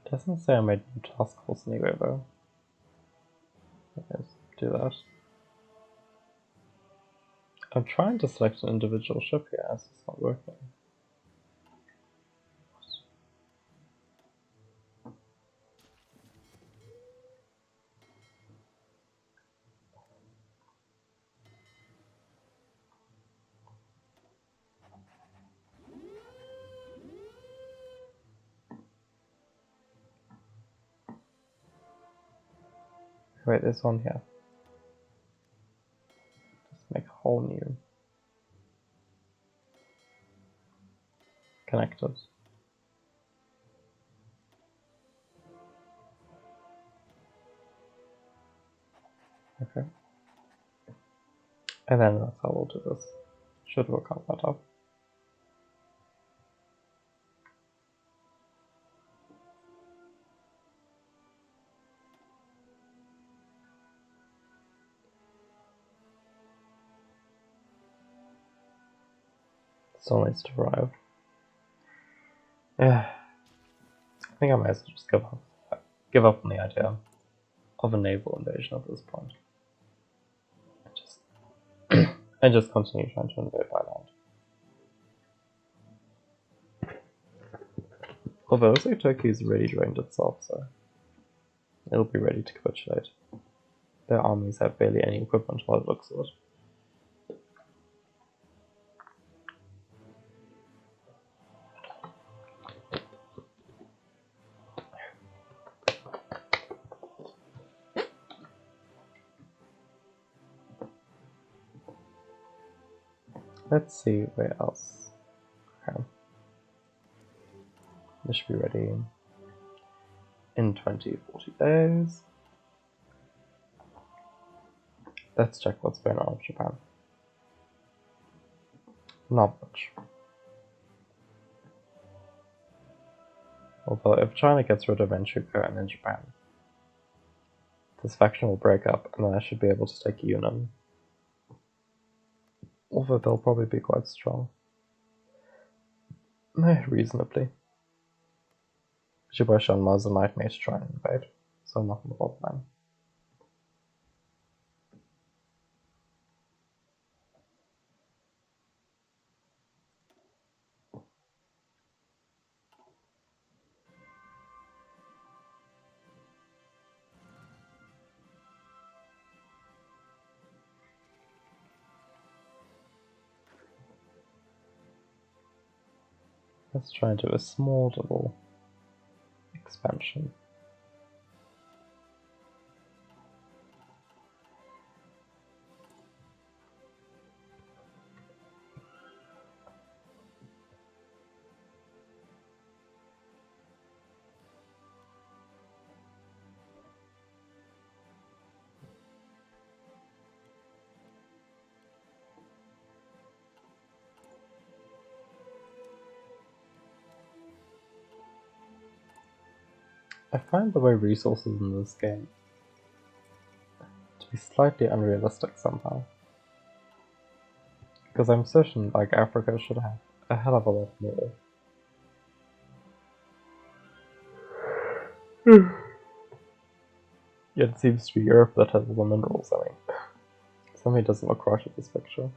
It doesn't say I made new task force anyway, though. Let's do that. I'm trying to select an individual ship here, as it's not working. Wait, there's one here. Just make a whole new connectors. Okay. And then that's how we'll do this. Should work out better. Still needs to arrive. Yeah. I think I might as well just give up on the idea of a naval invasion at this point. And just continue trying to invade by land. Although I say Turkey's already drained itself, so it'll be ready to capitulate. Their armies have barely any equipment by the looks of it. Let's see where else. Okay. This should be ready in 20-40 days. Let's check what's going on with Japan. Not much. Although if China gets rid of Manchukuo and then Japan, this faction will break up and then I should be able to take Yunnan. Although they'll probably be quite strong. Reasonably. Shibuya and Maza might may try and invade, so I'm not gonna bother them. Let's try and do a small little expansion. I find the way resources in this game to be slightly unrealistic somehow. Because I'm certain like Africa should have a hell of a lot more. Yet it seems to be Europe that has all the minerals. I mean, something doesn't look right with this picture.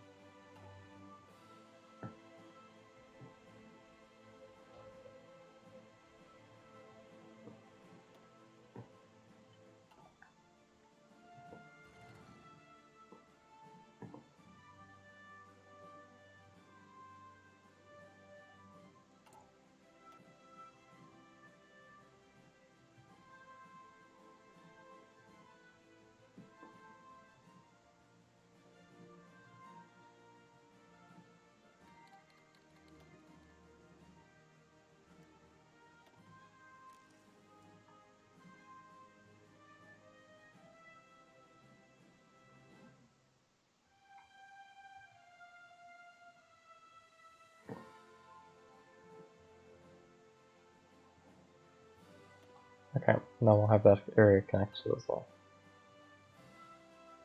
Okay, now we'll have that area connected as well.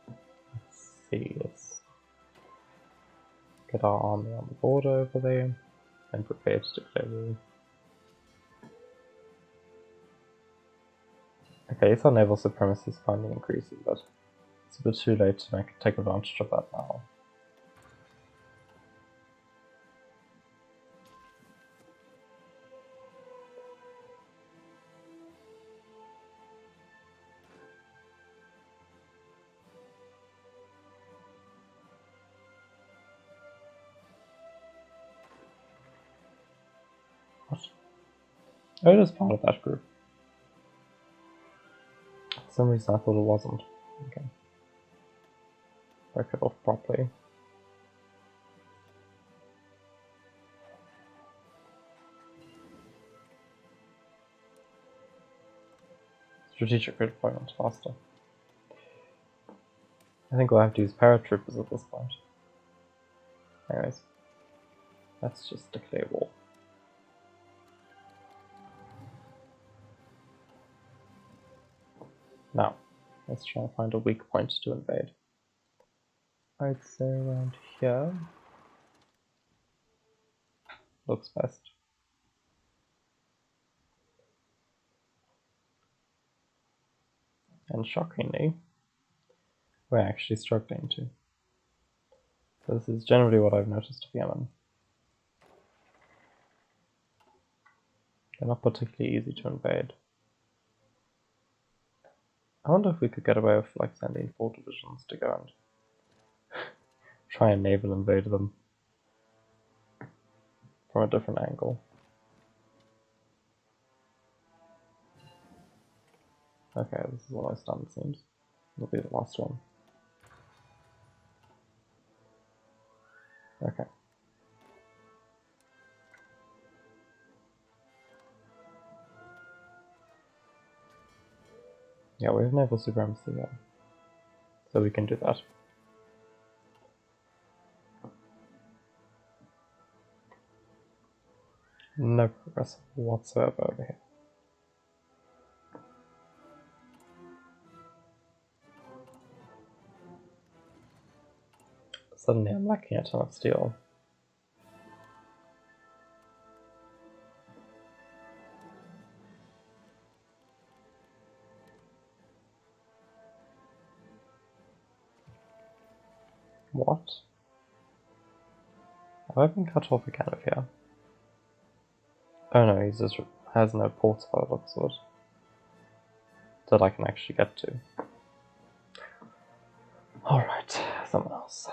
Let's see, let's get our army on the border over there and prepare to declare war. Okay, so naval supremacy is finally increasing, but it's a bit too late to take advantage of that now. What? Oh, it is part of that group. For some reason I thought it wasn't. Okay. Break it off properly. Strategic deployment faster. I think we'll have to use paratroopers at this point. Anyways, let's just declare war. Now, let's try and find a weak point to invade. I'd say around here looks best. And shockingly, we're actually struggling to. So this is generally what I've noticed of Yemen. They're not particularly easy to invade. I wonder if we could get away with like sending 4 divisions to go and try and naval invade them from a different angle. Okay, this is almost done, it seems. It'll be the last one. Okay. Yeah, we have naval supremacy here, so we can do that. No progress whatsoever over here. Suddenly I'm lacking a ton of steel. What? Have I been cut off again of here? Oh no, he just has no ports by the looks of it that I can actually get to. Alright, someone else.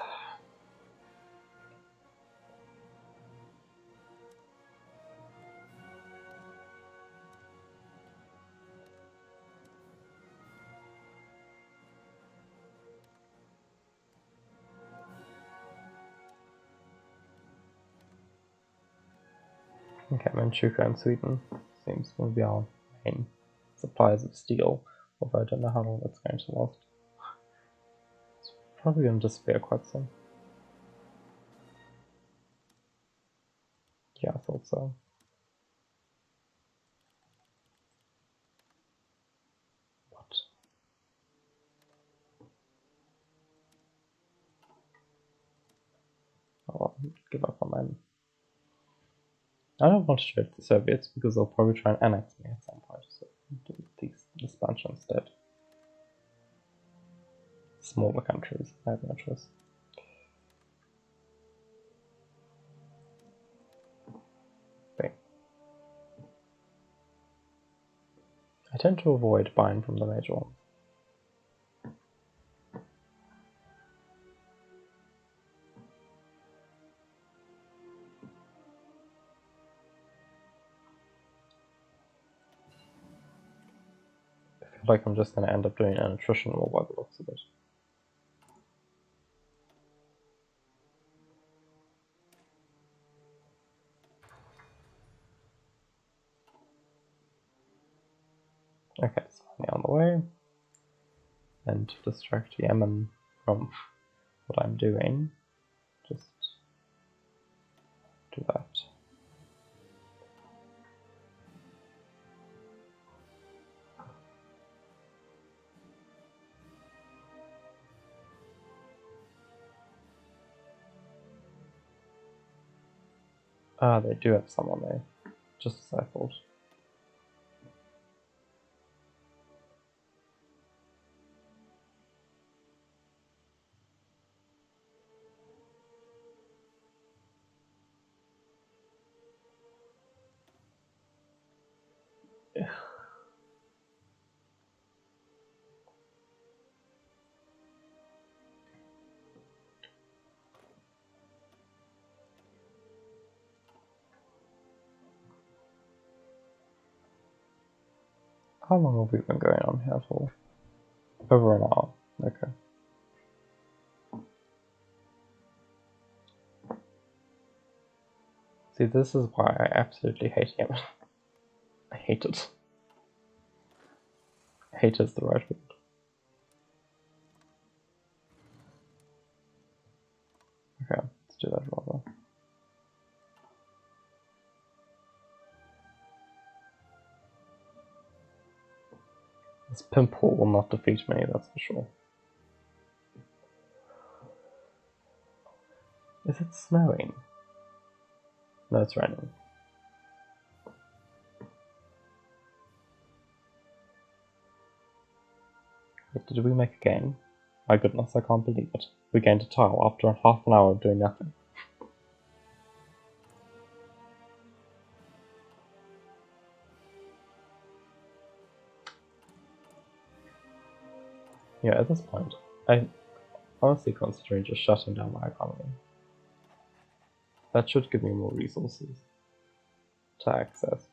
Okay, Manchukuo and Sweden seems to be our main suppliers of steel, although I don't know how long that's going to last. It's probably going to disappear quite soon. Yeah, I thought so. What? Oh, I'll give up on them. I don't want to trade with the Soviets because they'll probably try and annex me at some point, so I'll do this bunch instead. Smaller countries, I have no choice. Okay. I tend to avoid buying from the major ones. I feel like I'm just going to end up doing an attrition war by the looks of it. Okay, so I'm on the way. And to distract Yemen from what I'm doing, just do that. Ah, they do have someone there. Just as I thought. How long have we been going on here for? Over an hour. Okay. See, this is why I absolutely hate him. I hate it. Hate is the right word. Okay, let's do that rather. This pimple will not defeat me, that's for sure. Is it snowing? No, it's raining. Wait, did we make a gain? My goodness, I can't believe it. We gained a tile after half an hour of doing nothing. Yeah, at this point, I honestly considering just shutting down my economy. That should give me more resources to access.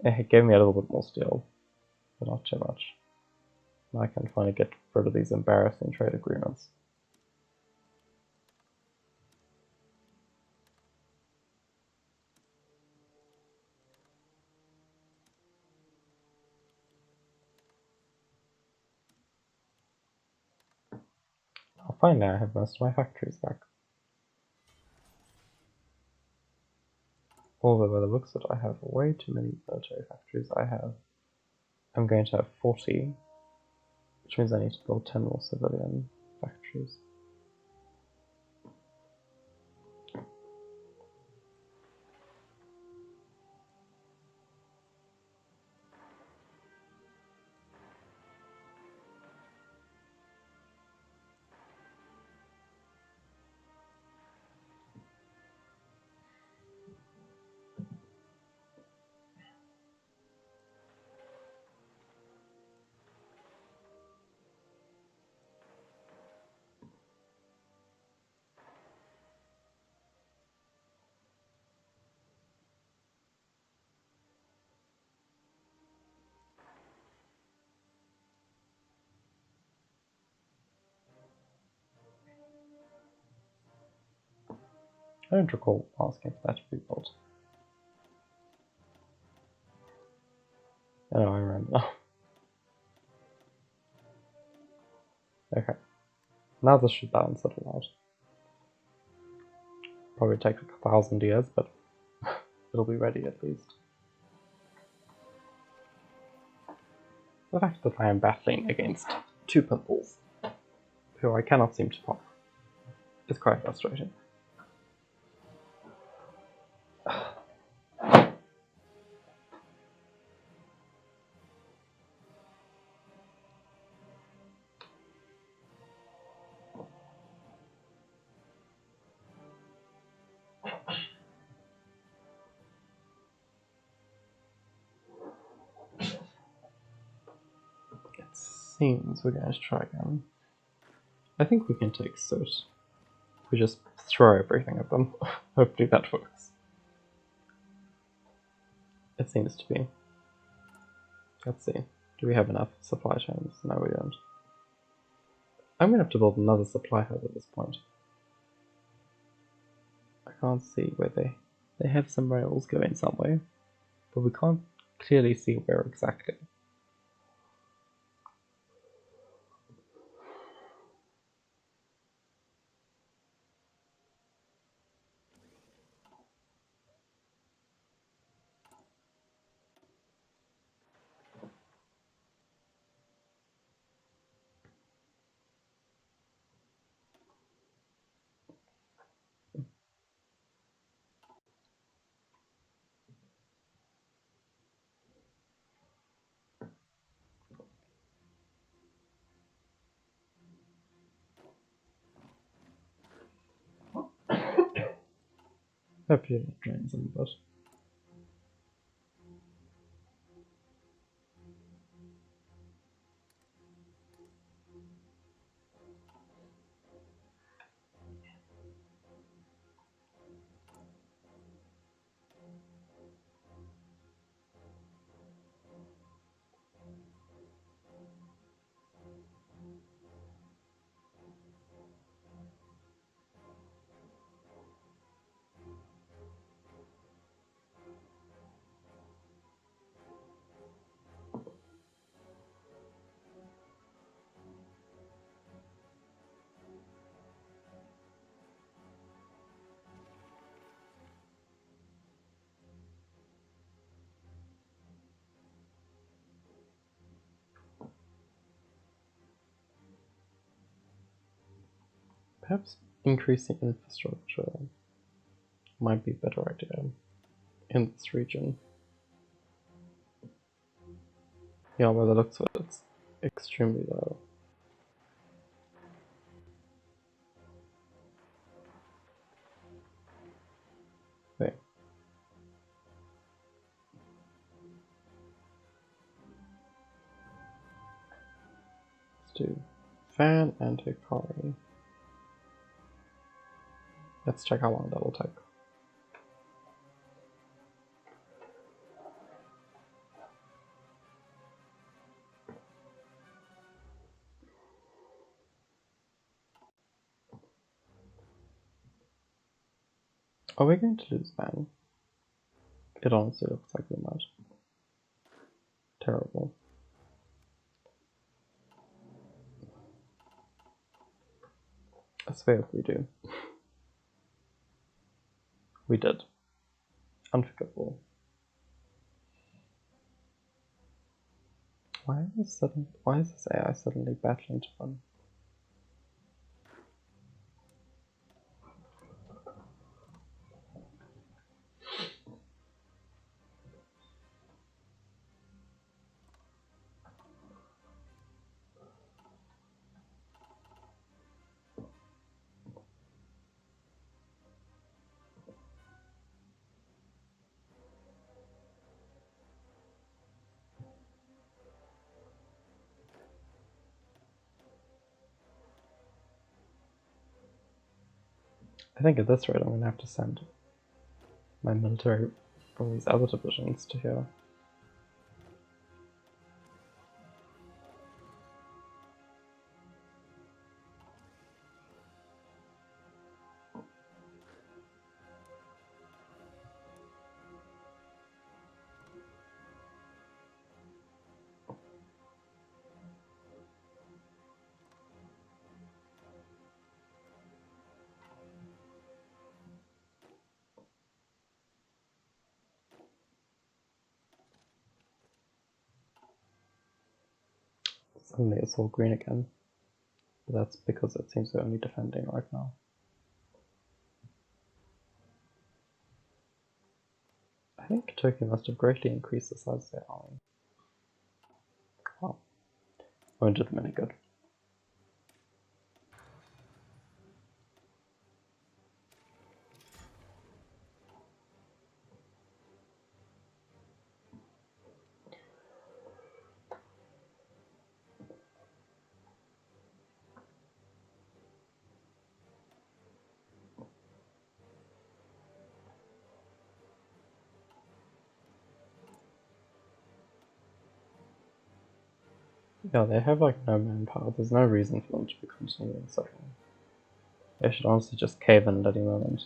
It gave me a little bit more steel, but not too much. Now I can finally get rid of these embarrassing trade agreements. Oh, finally I have most of my factories back. Although by the looks of it, I have way too many military factories. I'm going to have 40, which means I need to build 10 more civilian factories. I don't recall asking for that to be built. Oh, I remember now. Okay. Now this should balance it all out. Probably take like 1,000 years, but it'll be ready at least. The fact that I am battling against two pimples, who I cannot seem to pop, is quite frustrating. It seems we're going to try again. I think we can take soot. We just throw everything at them. Hopefully that works. It seems to be. Let's see. Do we have enough supply chains? No, we don't. I'm gonna have to build another supply hub at this point. I can't see where they have some rails going somewhere, but we can't clearly see where exactly. Hopefully that drains them, but perhaps increasing infrastructure might be a better idea in this region. Yeah, by the looks of it, it's extremely low. Wait. Let's do fan and Hikari. Let's check how long that will take. Are we going to lose Van? It honestly looks like we might. Terrible. I swear if we do. We did. Unforgivable. Why is this AI suddenly battling to win? I think at this rate I'm gonna have to send my military from these other divisions to here. Suddenly it's all green again. But that's because it seems they're only defending right now. I think Turkey must have greatly increased the size of their army. Wow. Won't do them any good. Yeah, they have like no manpower. There's no reason for them to be continuing suffering. They should honestly just cave in at any moment.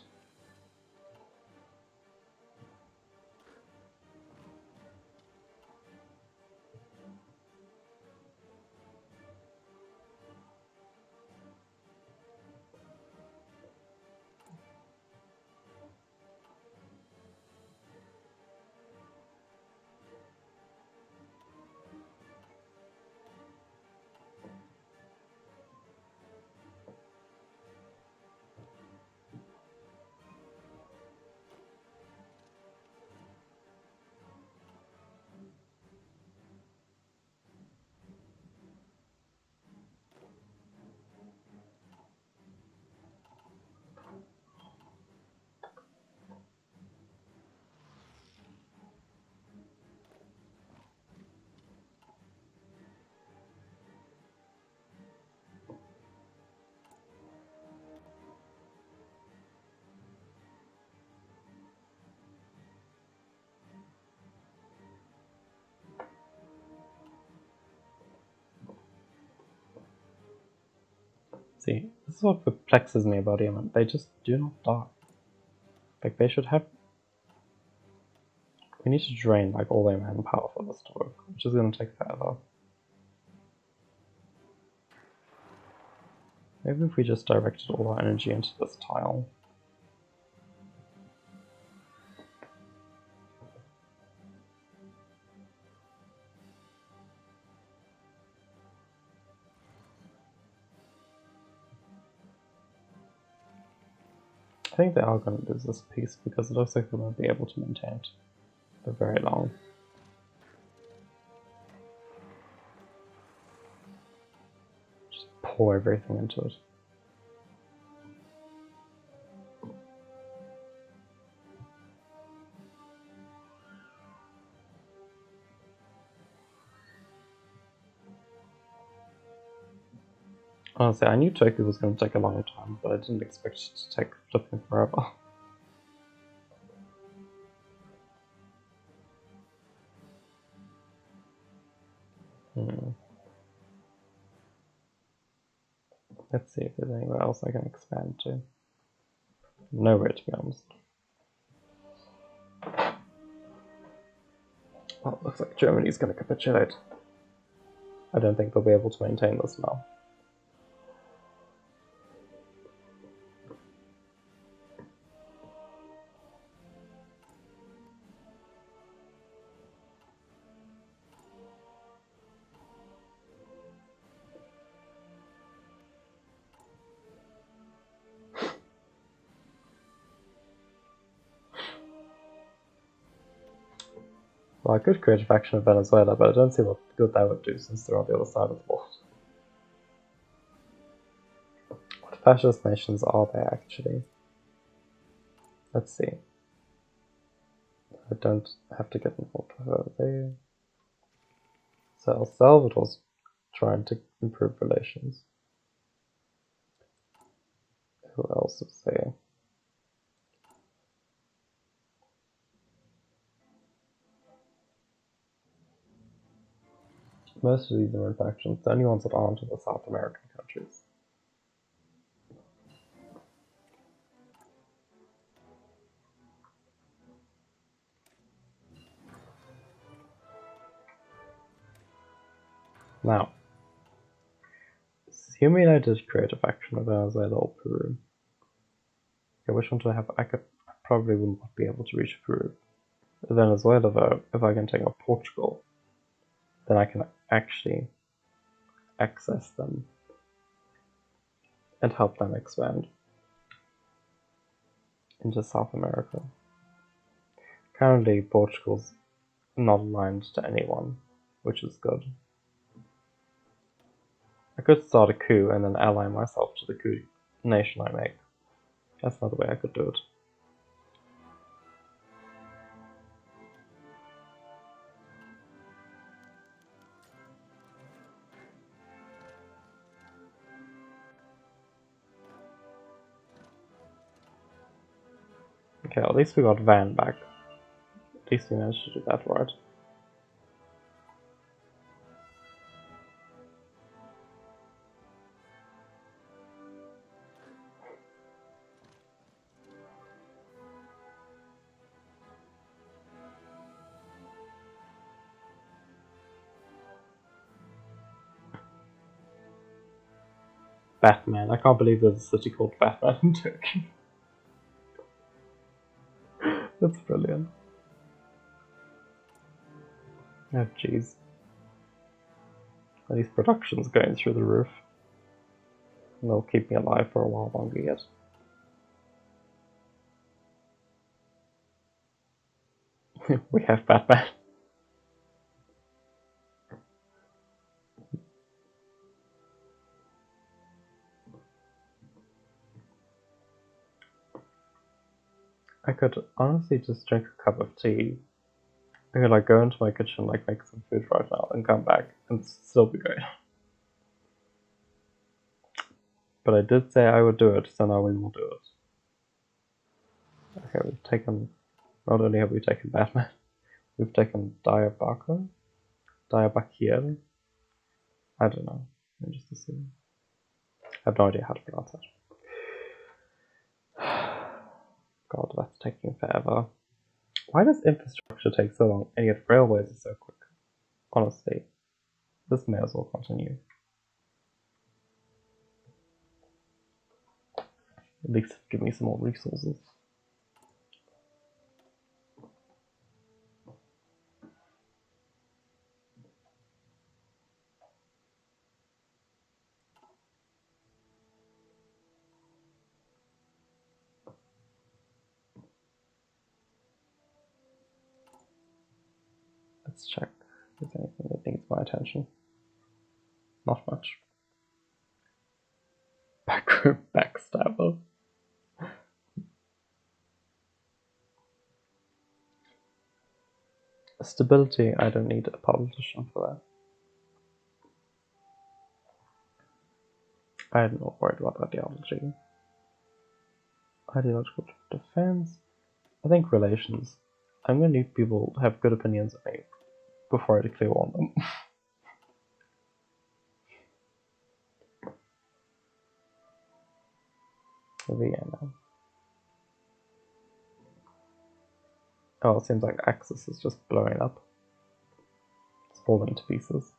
See, this is what perplexes me about Yemen. They just do not die. Like, they should have... We need to drain, like, all their manpower for this to work, which is gonna take forever. Maybe if we just directed all our energy into this tile. I think they are going to lose this piece because it looks like they won't be able to maintain it for very long. Just pour everything into it. Honestly, I knew Turkey was going to take a long time, but I didn't expect it to take flipping forever. Let's see if there's anywhere else I can expand to. Nowhere, to be honest. Well, it looks like Germany's going to capitulate. I don't think they'll be able to maintain this now. Well, I could create a faction of Venezuela, but I don't see what good that would do since they're on the other side of the world. What fascist nations are there, actually? Let's see. I don't have to get involved with her there. So El Salvador's trying to improve relations. Who else is there? Most of these are in factions. The only ones that aren't are the South American countries. Now, assuming I did create a faction of Venezuela or Peru. Okay, which one do I have? I probably will not be able to reach Peru. Venezuela, though, if I can take up Portugal, then I can actually access them and help them expand into South America. Currently, Portugal's not aligned to anyone, which is good. I could start a coup and then ally myself to the coup nation I make. That's another way I could do it. Okay, at least we got Van back. At least we managed to do that right. Batman. I can't believe there's a city called Batman in Turkey. That's brilliant. Oh jeez. Are these productions going through the roof? And they'll keep me alive for a while longer yet. We have Batman. I could honestly just drink a cup of tea. I could like go into my kitchen, like make some food right now, and come back and still be going. But I did say I would do it, so now we will do it. Okay, we've taken. Not only have we taken Batman, we've taken Diabakir. I don't know. I'm just assuming. have no idea how to pronounce it. God, that's taking forever. Why does infrastructure take so long, and yet railways are so quick? Honestly, this may as well continue. At least give me some more resources. Let's check if there's anything that needs my attention. Not much. Backstabber. Stability, I don't need a politician for that. I'm not worried about ideology. Ideological defense. I think relations. I'm gonna need people to have good opinions of me before I declare war on them. Vienna. Oh, it seems like Axis is just blowing up. It's falling to pieces.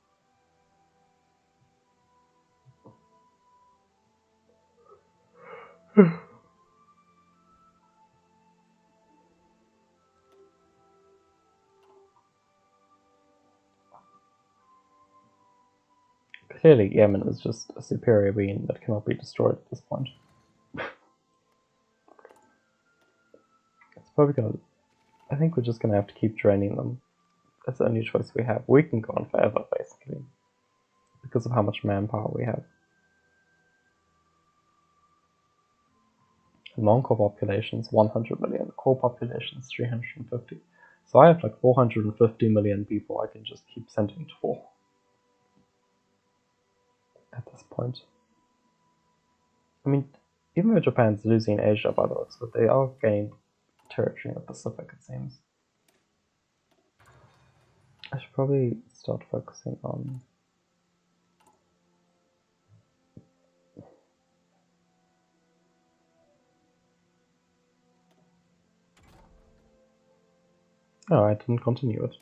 Clearly, Yemen is just a superior being that cannot be destroyed at this point. It's probably gonna. I think we're just gonna have to keep draining them. That's the only choice we have. We can go on forever, basically, because of how much manpower we have. Non-core population is 100 million. Core population is 350. So I have like 450 million people I can just keep sending to war. At this point. I mean, even though Japan's losing Asia by the looks, but they are gaining territory in the Pacific, it seems. I should probably start focusing on... Oh, I didn't continue it.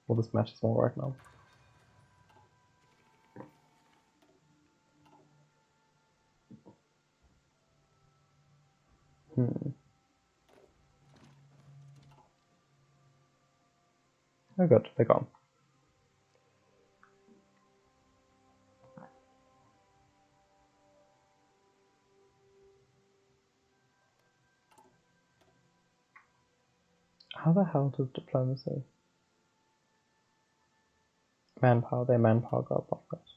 Well, this matters more right now. Oh good, they're gone. How the hell does diplomacy? Manpower, their manpower got blocked.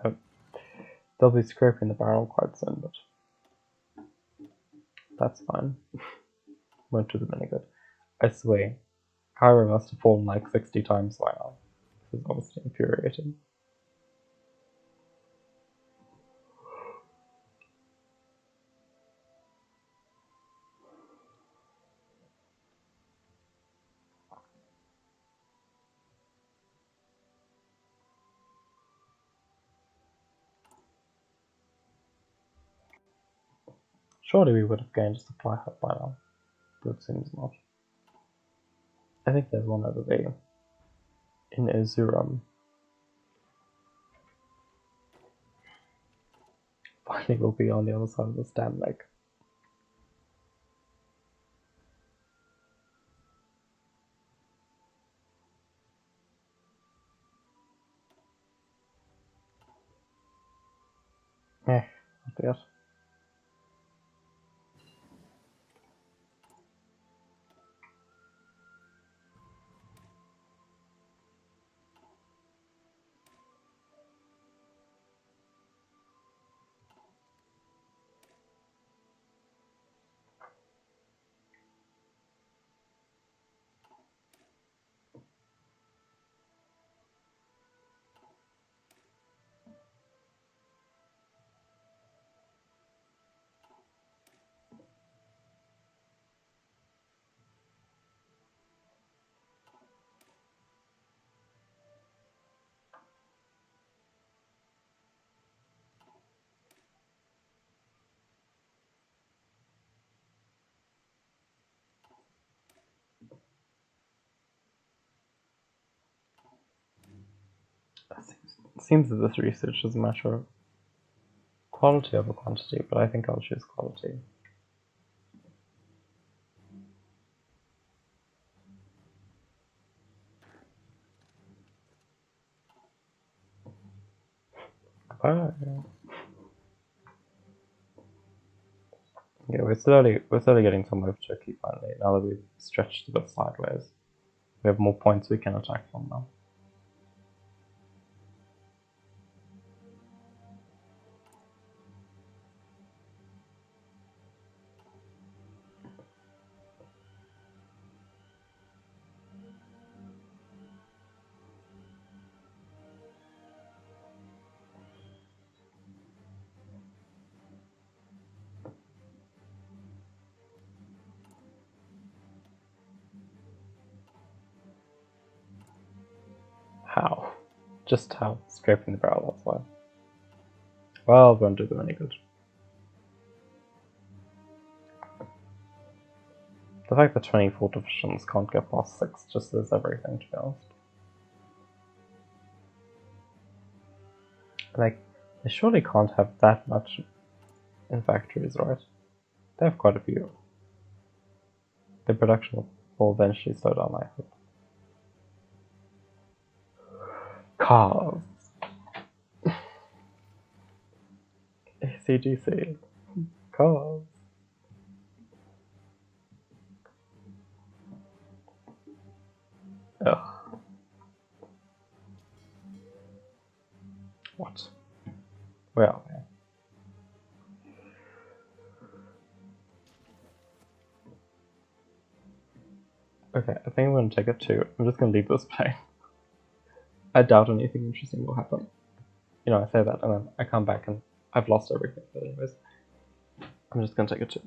Oh, they'll be scraping the barrel quite soon, but that's fine. Won't do them any good. I swear, Cairo must have fallen like 60 times by now. This is honestly infuriating. Surely we would have gained a supply hub by now, but it seems not. I think there's one over there. In Erzurum. Finally we'll be on the other side of this damn lake. Not yet. It seems that this research is a matter of quality over quantity, but I think I'll choose quality. Bye. Yeah, we're slowly getting somewhere with Turkey finally. Now that we've stretched a bit sideways, we have more points we can attack from now. How? Just how? Scraping the barrel, that's why. Well, it won't do them any good. The fact that 24 divisions can't get past 6 just says everything, to be honest. Like, they surely can't have that much in factories, right? They have quite a few. Their production will eventually slow down, I hope. Cars. ACDC. Cars. Ugh. What? Where are they? Okay, I think I'm going to take it too. I'm just going to leave this plane. I doubt anything interesting will happen. You know, I say that and then I come back and I've lost everything. But anyways, I'm just going to take it too.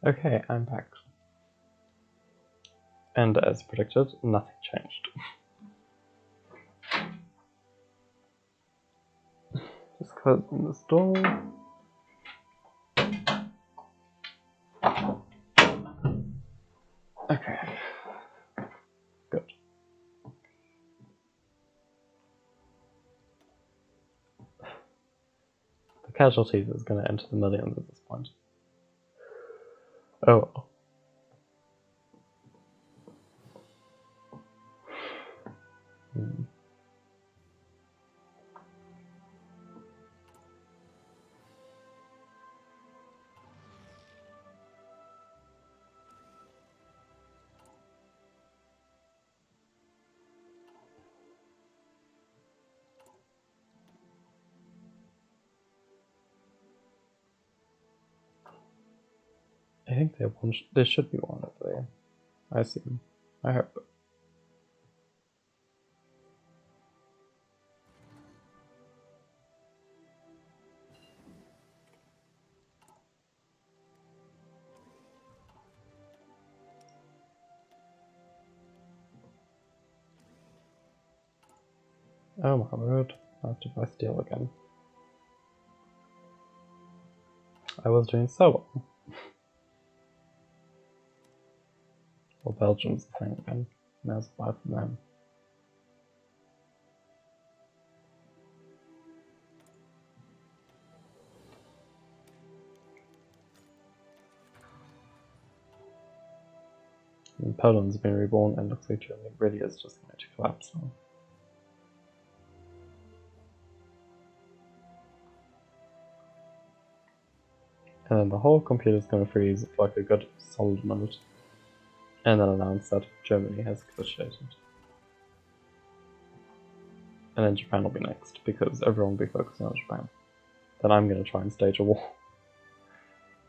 Okay, I'm back. And as predicted, nothing changed. Just closing this door. Okay. Good. The casualties is going to enter the millions at this point. Oh well. I think there should be one over there. I assume. I hope. Oh my word. Not if I steal again. I was doing so well. Well, Belgium's the thing again. There's 5 from them. And Poland's been reborn and looks like Germany really is just going to collapse now. And then the whole computer's going to freeze for like a good solid minute. And then announce that Germany has capitulated. And then Japan will be next, because everyone will be focusing on Japan. Then I'm going to try and stage a war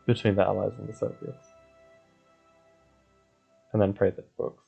between the Allies and the Soviets. And then pray that it works.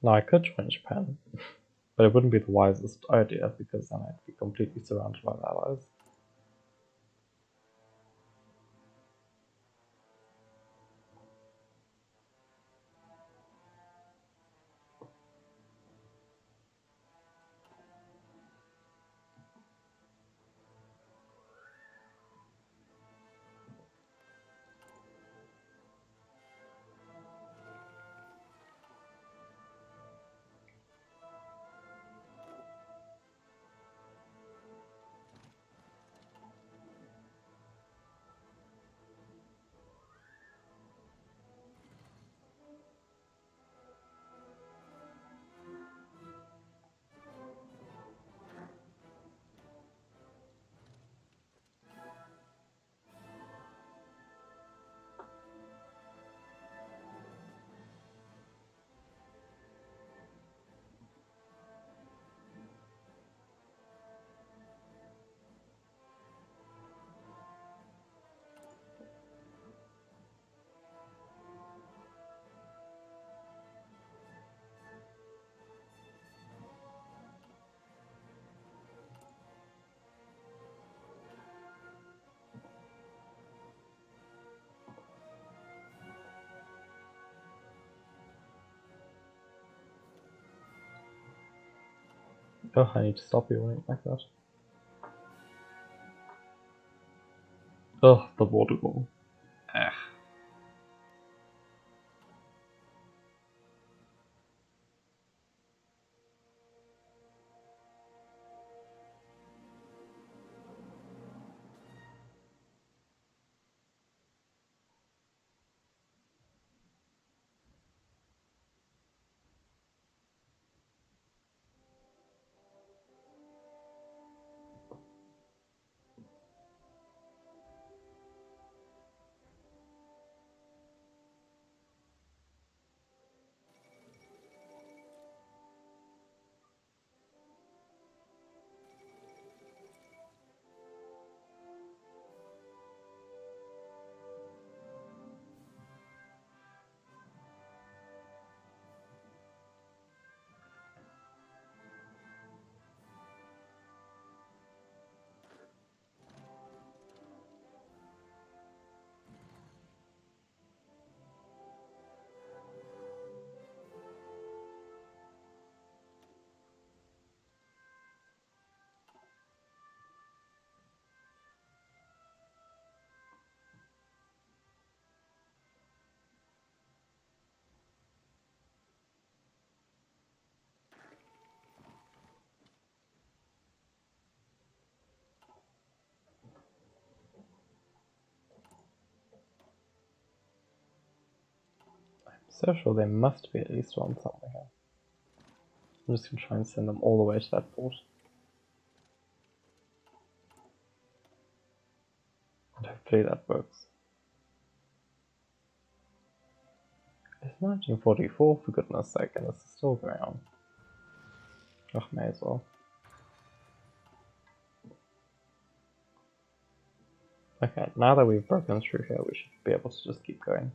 Now I could join Japan, but it wouldn't be the wisest idea because then I'd be completely surrounded by the Allies. Oh, I need to stop you like that. Oh, the water ball. Ah. so sure there must be at least one somewhere here. I'm just gonna try and send them all the way to that port. And hopefully that works. It's 1944, for goodness sake, and this is still going on. Oh, may as well. Okay, now that we've broken through here, we should be able to just keep going.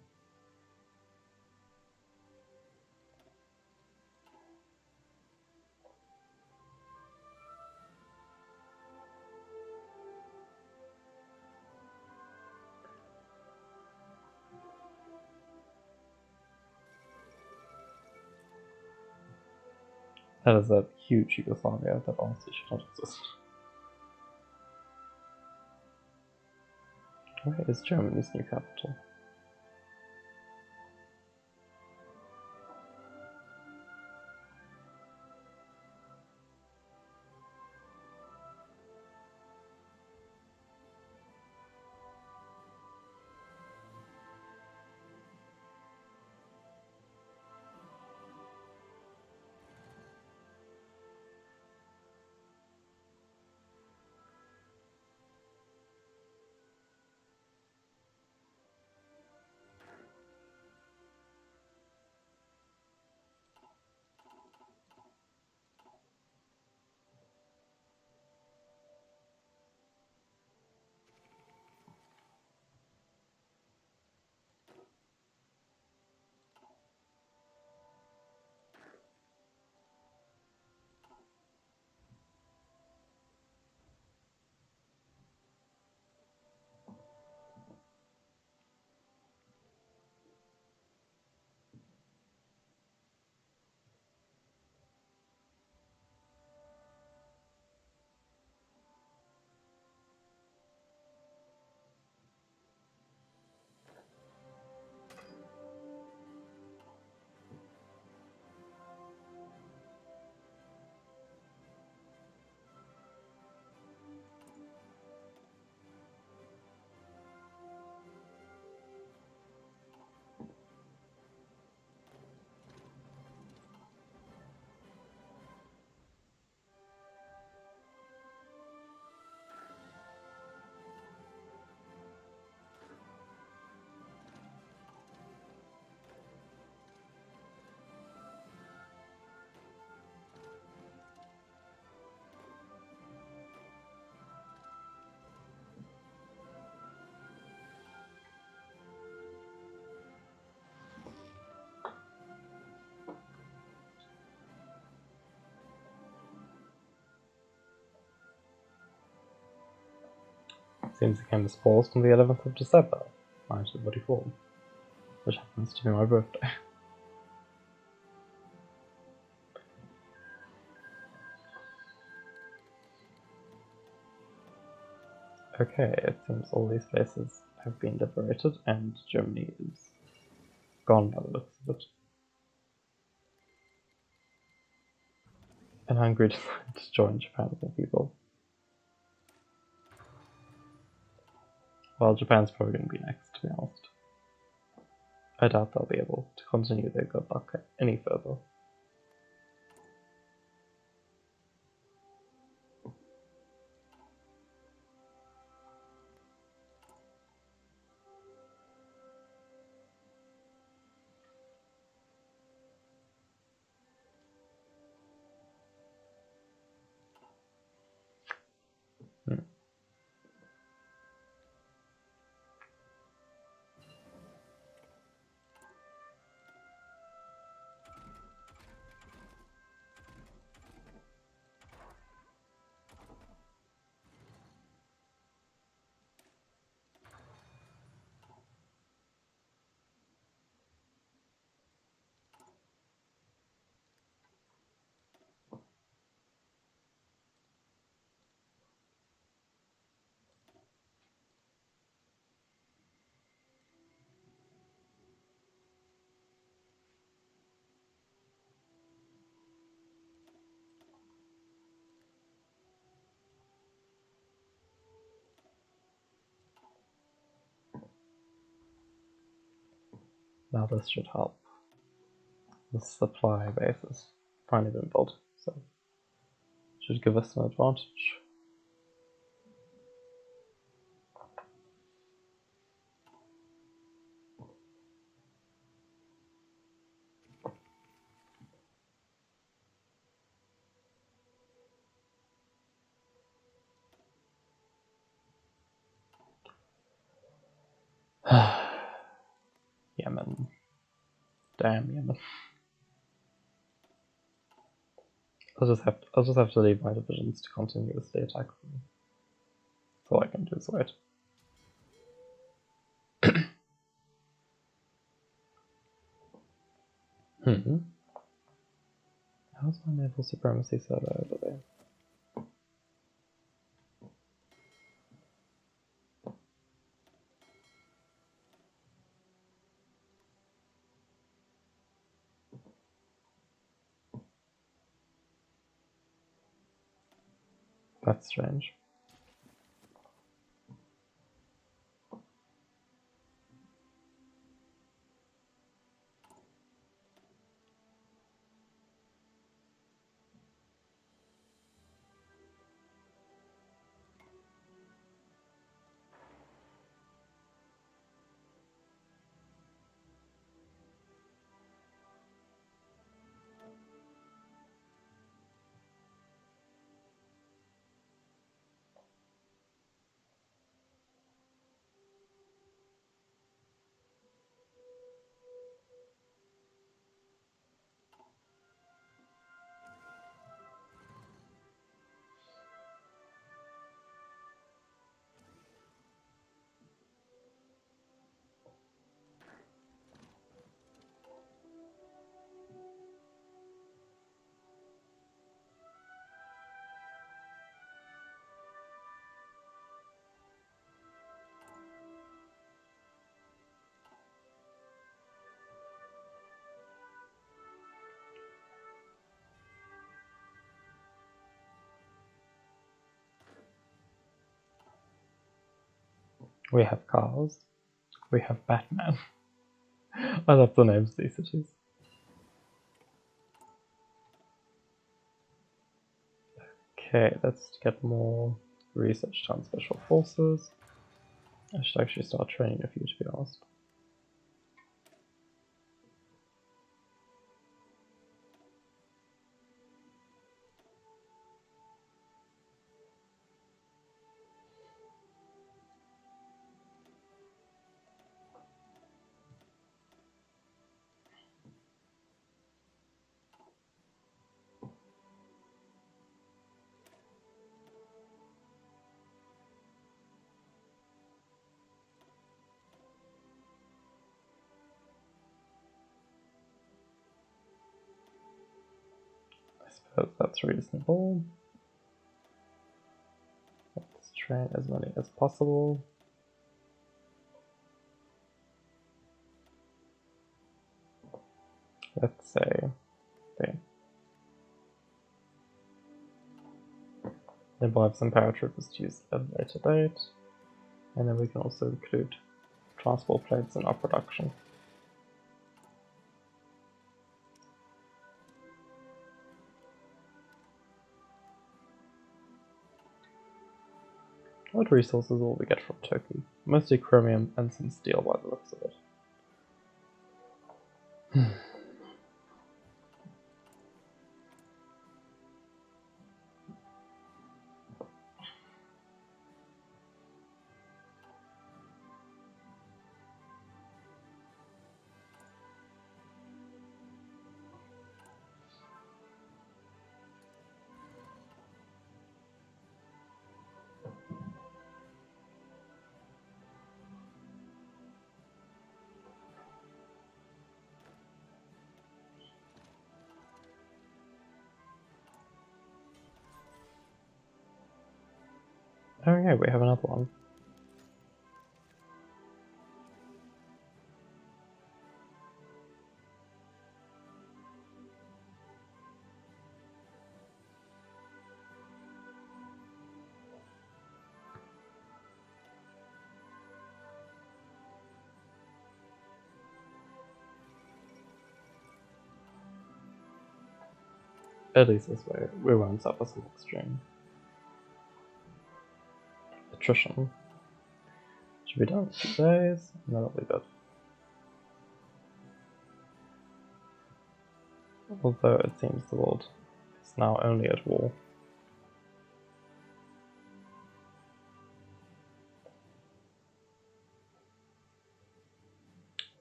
That is a huge Yugoslavia that honestly should not exist. Where is Germany's new capital? Seems the game was paused on the 11th of December, 1944, which happens to be my birthday. Okay, it seems all these places have been liberated and Germany is gone by the looks of it. And Hungary decided to join Japan as people. Well, Japan's probably going to be next, to be honest. I doubt they'll be able to continue their good luck any further. Now this should help. The supply base has finally been built, so should give us an advantage. Yemen. Damn Yemen. I'll just have to leave my divisions to continuously attack them. That's all I can do is wait. How's my naval supremacy server over there? That's strange. We have cars. We have Batman. I love the names of these cities. Okay, let's get more research on special forces. I should actually start training a few, to be honest. I suppose that's reasonable. Let's train as many as possible. Let's say, okay. Then we'll have some paratroopers to use at a later date. And then we can also include transport planes in our production. What resources will we get from Turkey? Mostly chromium and some steel by the looks of it. Oh yeah, we have another one. At least this way, we won't suffer some extreme attrition. Should be done in 2 days, and that'll be good. Although it seems the world is now only at war.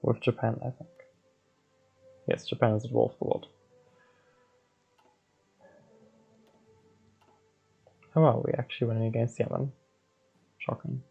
With Japan, I think. Yes, Japan is at war with the world. Oh wow, we actually winning against Yemen. Shocking.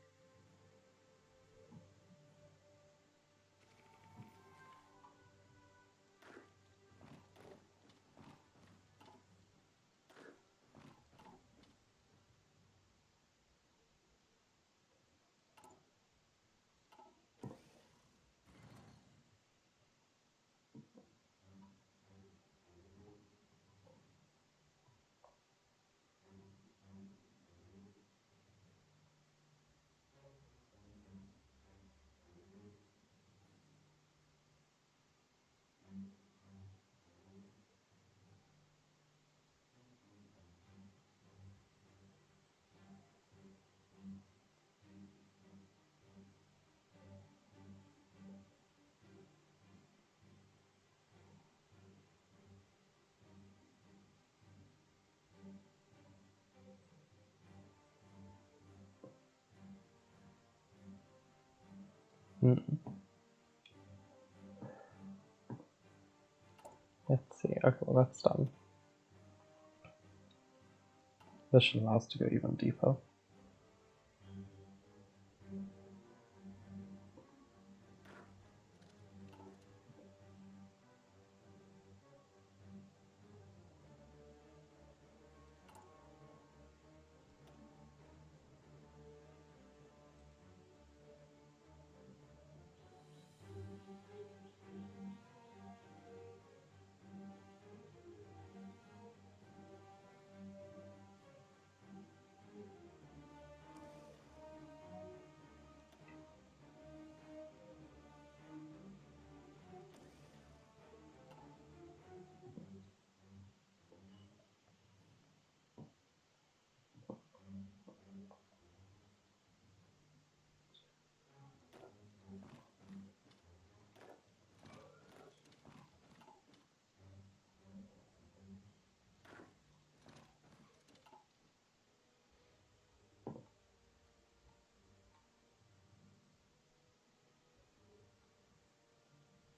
Let's see, okay, well that's done. This should allow us to go even deeper.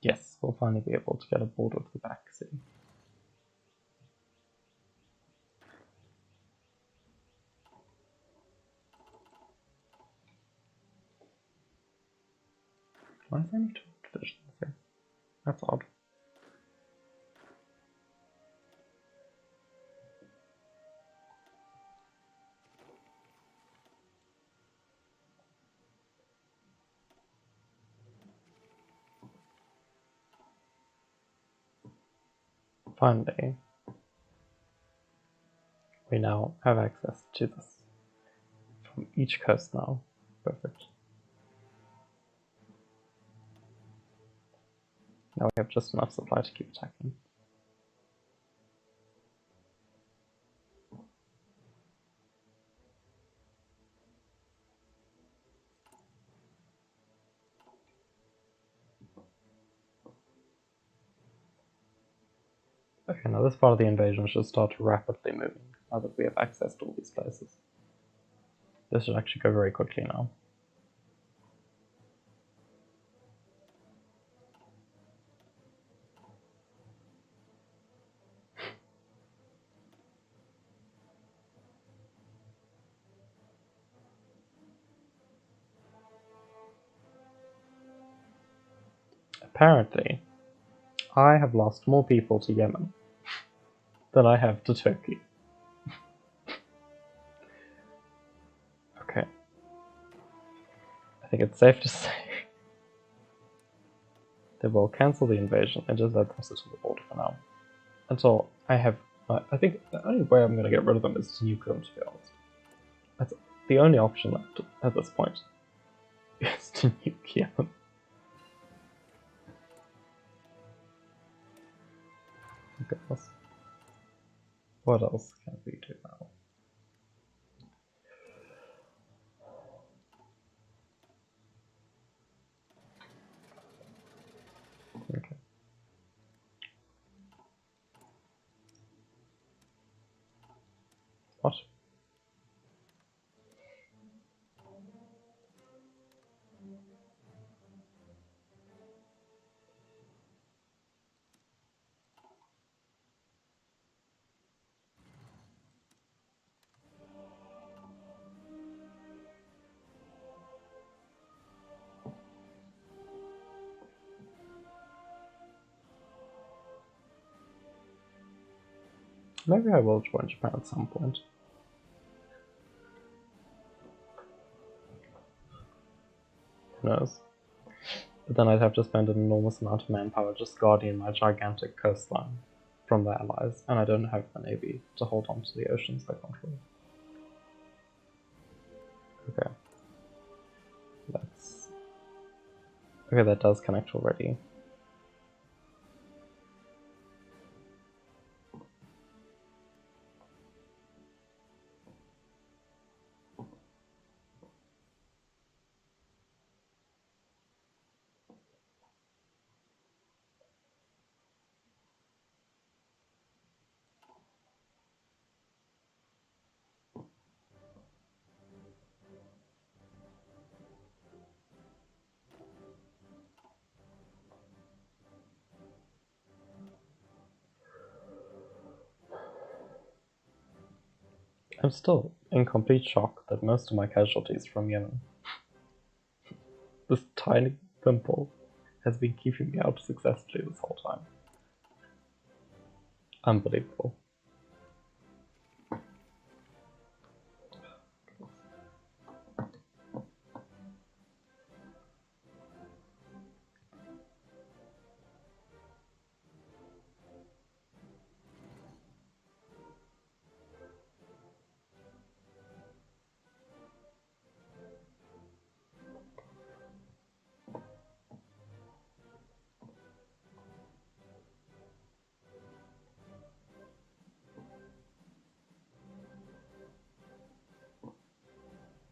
Yes, we'll finally be able to get aboard with the back city. Why is there only 2 divisions here? That's odd. Finally, we now have access to this from each coast now. Perfect. Now we have just enough supply to keep attacking. Okay, now this part of the invasion should start rapidly moving, now that we have access to all these places. This should actually go very quickly now. Apparently, I have lost more people to Yemen than I have to Turkey. Okay. I think it's safe to say that we'll cancel the invasion and just let them sit on the border for now. Until I have... I think the only way I'm going to get rid of them is to nuke them, to be honest. That's the only option left at this point. Is to nuke Yemen. Goodness. What else can we do now? Okay. What? Maybe I will join Japan at some point. Who knows? But then I'd have to spend an enormous amount of manpower just guarding my gigantic coastline from the Allies, and I don't have a navy to hold on to the oceans I control. Okay. Okay, that does connect already. I'm still in complete shock that most of my casualties from Yemen. This tiny pimple has been keeping me out successfully this whole time. Unbelievable.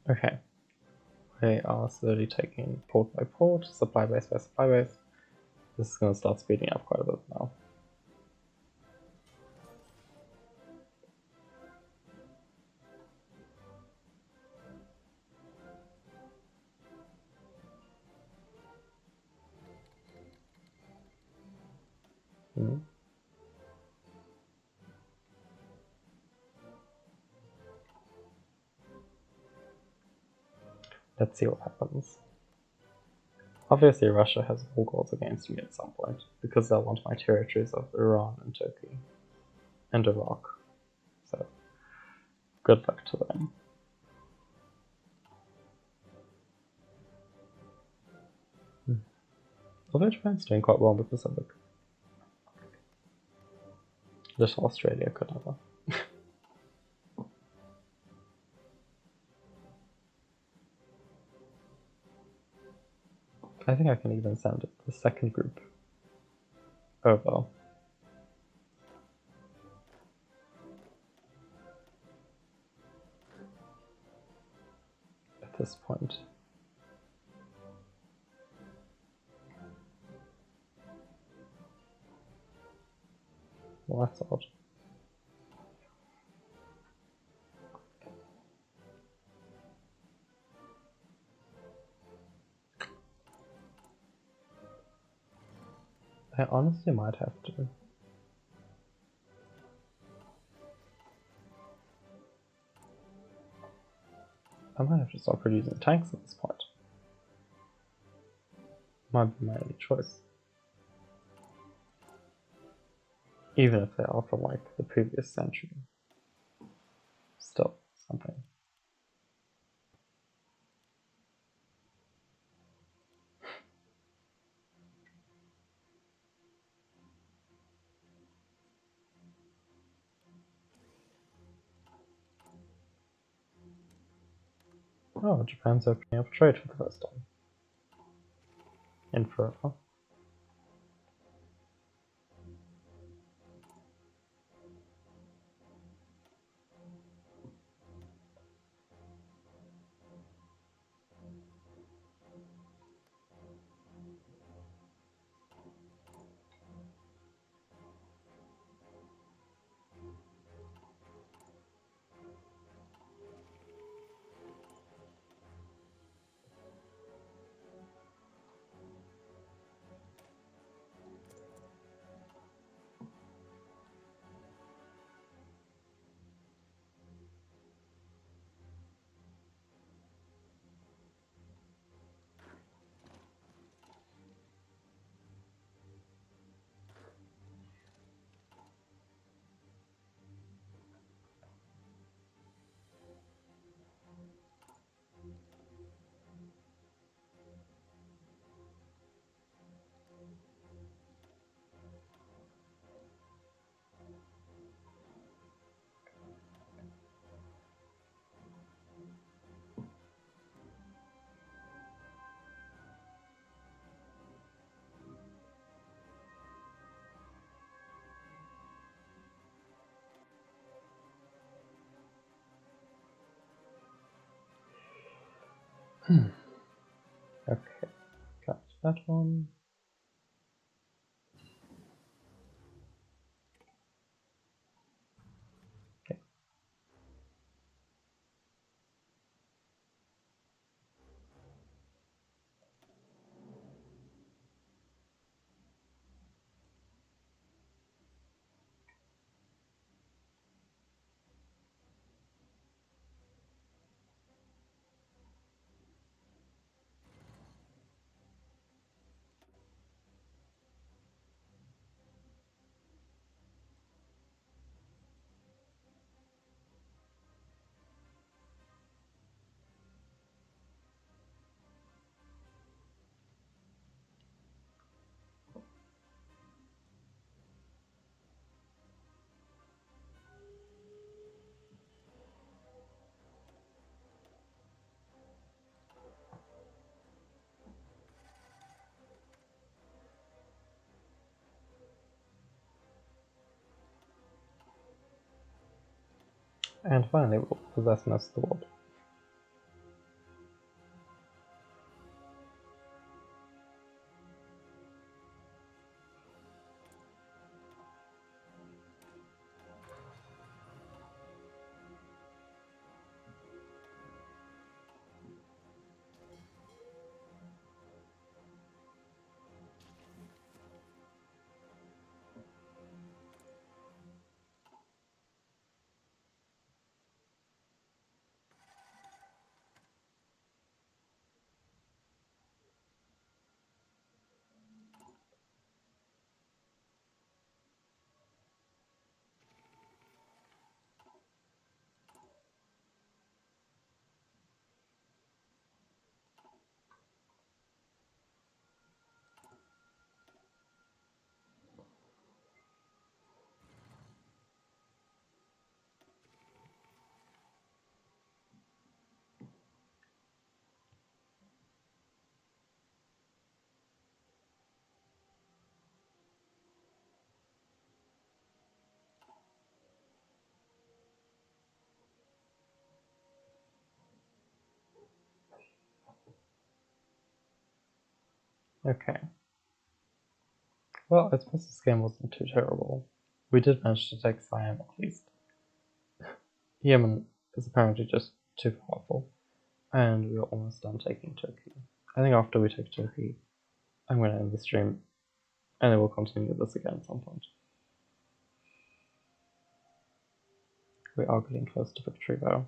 Okay. We are slowly taking port by port, supply base by supply base. This is going to start speeding up quite a bit now. Let's see what happens. Obviously Russia has war goals against me at some point, because they'll want my territories of Iran and Turkey and Iraq. So, good luck to them. Although Japan's doing quite well in the Pacific. Little Australia could never. I think I can even send the second group over. At this point. Well, that's odd. I honestly might have to. I might have to start producing tanks at this point. Might be my only choice. Even if they are from like the previous century. Still something. Oh, Japan's opening up trade for the first time. In forever. Okay, got that one. Okay. And finally, we'll possess most of the world. Okay. Well, I suppose this game wasn't too terrible. We did manage to take Siam at least. Yemen is apparently just too powerful, and we are almost done taking Turkey. I think after we take Turkey, I'm going to end the stream, and then we'll continue this again at some point. We are getting close to victory though.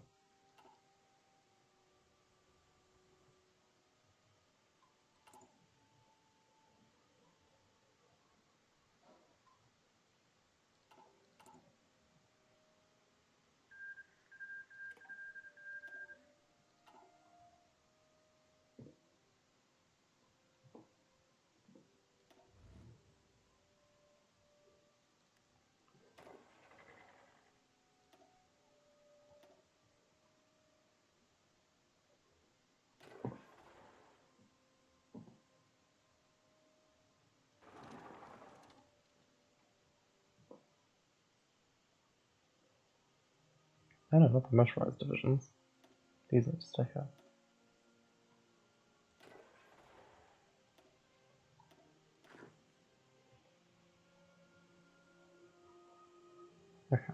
I don't know, not the motorized divisions. These are to stay here. Okay.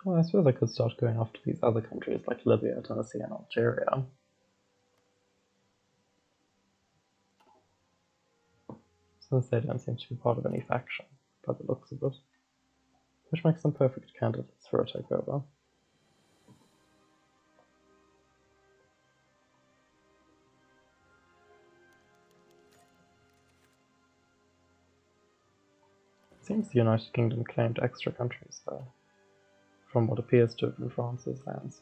Well, I suppose I could start going after these other countries like Libya, Tennessee, and Algeria. Since they don't seem to be part of any faction, by the looks of it. Which makes them perfect candidates for a takeover. It seems the United Kingdom claimed extra countries, though. from what appears to have been France's lands.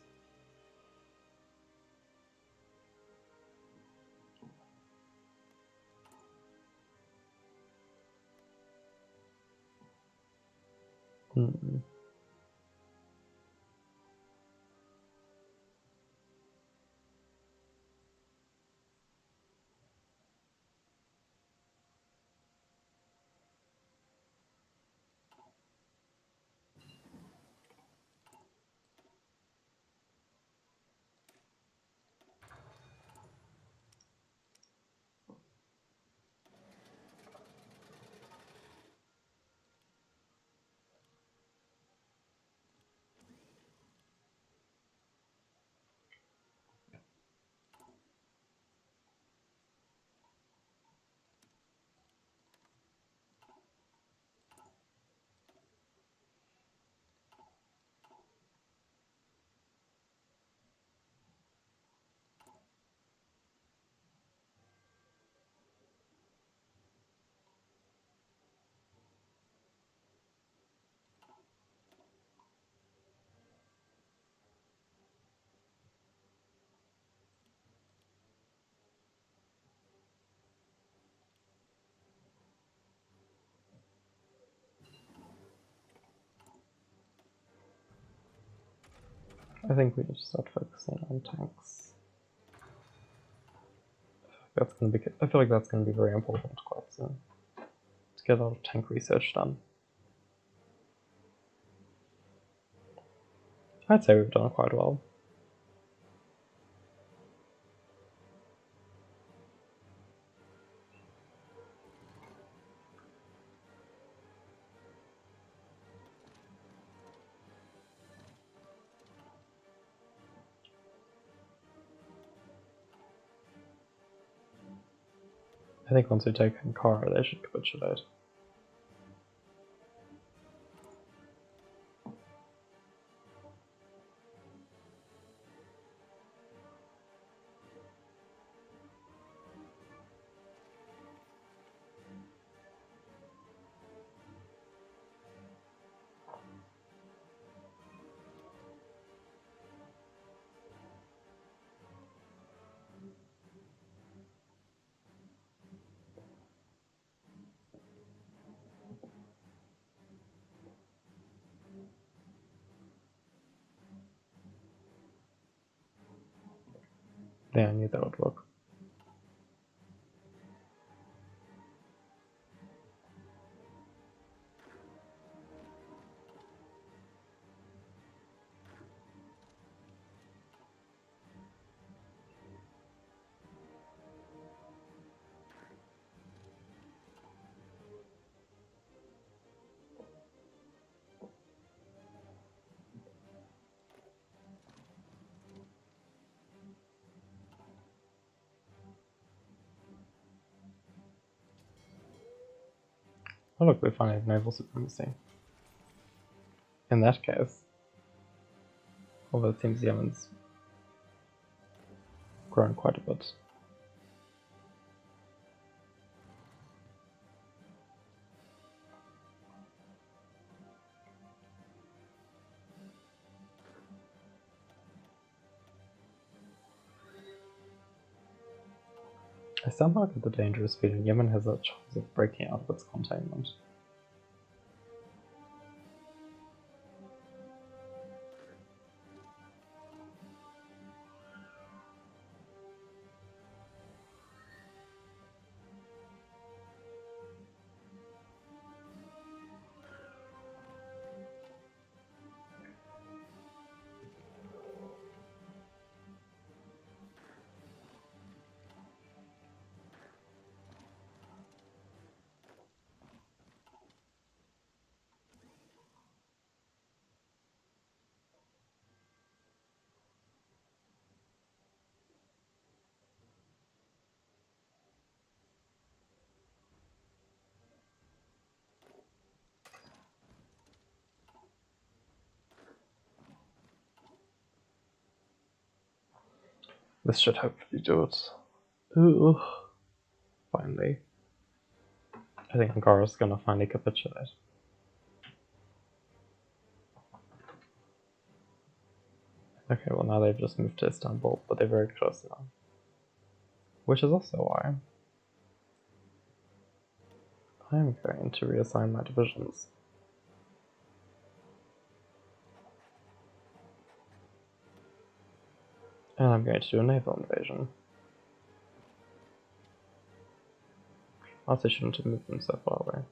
Hmm. I think we need to start focusing on tanks. That's gonna be. I feel like that's gonna be very important quite soon to get a lot of tank research done. I'd say we've done quite well. I think once we take Ankara, they should capitulate. Yeah, I knew that would work. Oh look, we finally have naval supremacy. In that case, although it seems Yemen's grown quite a bit. I somehow get the dangerous feeling Yemen has a chance of breaking out of its containment. This should hopefully do it. Ooh, finally. I think Ankara's gonna finally capitulate. Okay, well now they've just moved to Istanbul, but they're very close now. Which is also why I'm going to reassign my divisions. And I'm going to do a naval invasion. Also, shouldn't have moved them so far away.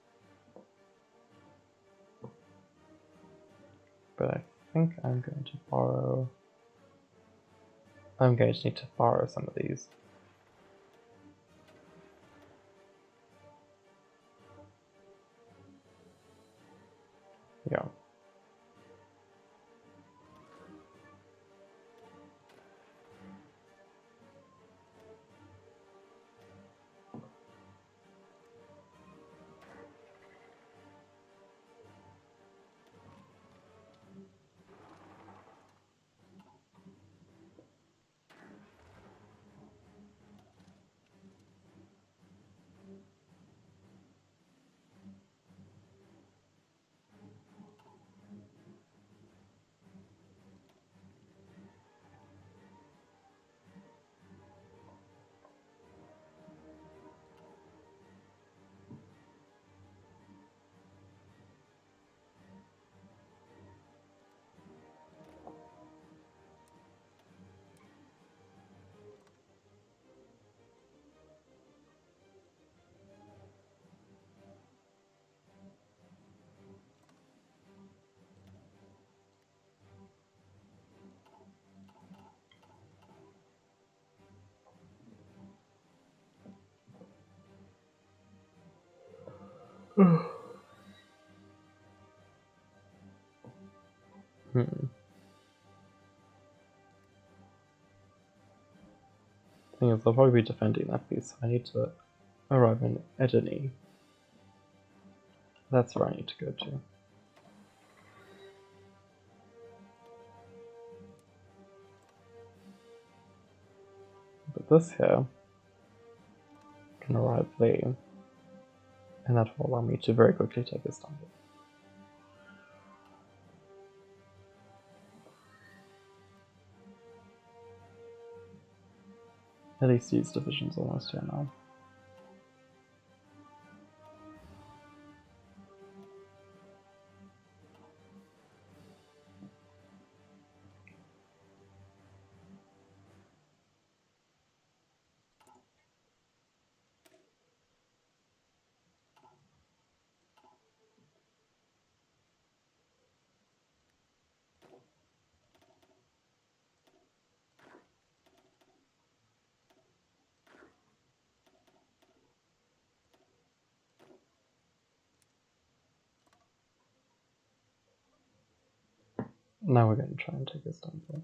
But I think I'm going to borrow... I'm going to need to borrow some of these. Yeah. Thing is, they'll probably be defending that piece. I need to arrive in Edeni. That's where I need to go to. But this here can arrive there, and that will allow me to very quickly take Istanbul. At least these divisions almost here now. Now we're going to try and take Istanbul.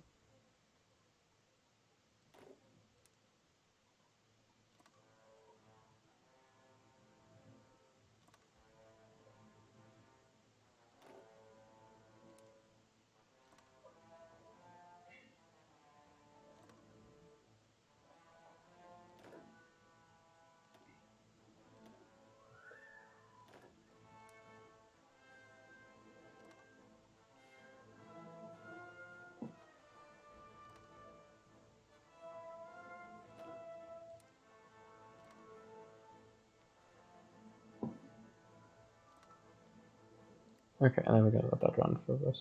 Okay, and then we're going to let that run for a bit.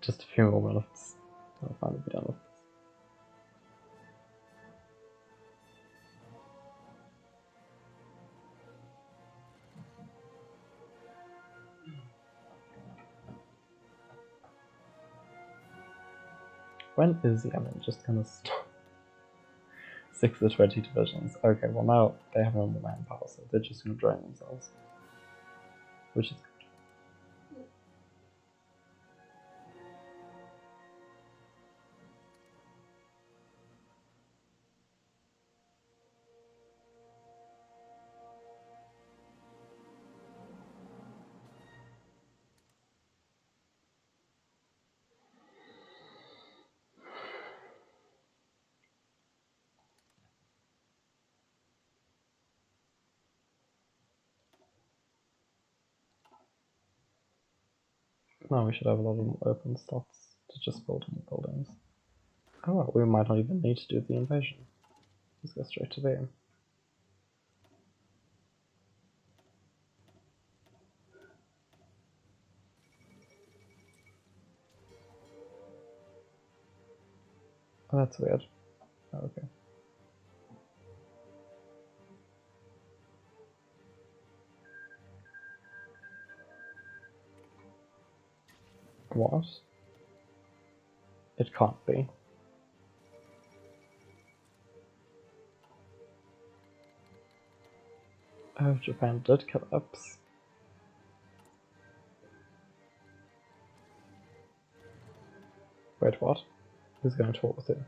Just a few more minutes. I'll finally be done with this. When is Yemen just gonna stop? 6 of 20 divisions. Okay, well now they have no more manpower, so they're just gonna drain themselves. Which is good. Now we should have a lot of more open slots to just build more buildings. Oh well, we might not even need to do the invasion. Just go straight to there. Oh, that's weird. Oh, okay. What? It can't be. Oh, Japan did collapse. Wait, what? Who's going to talk with you?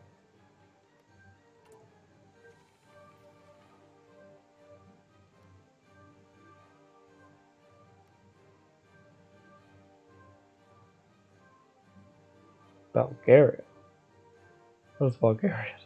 Bulgaria? What is Bulgaria?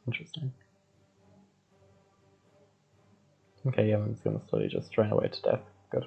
Interesting. Okay, Yemen's gonna slowly just drain away to death. Good.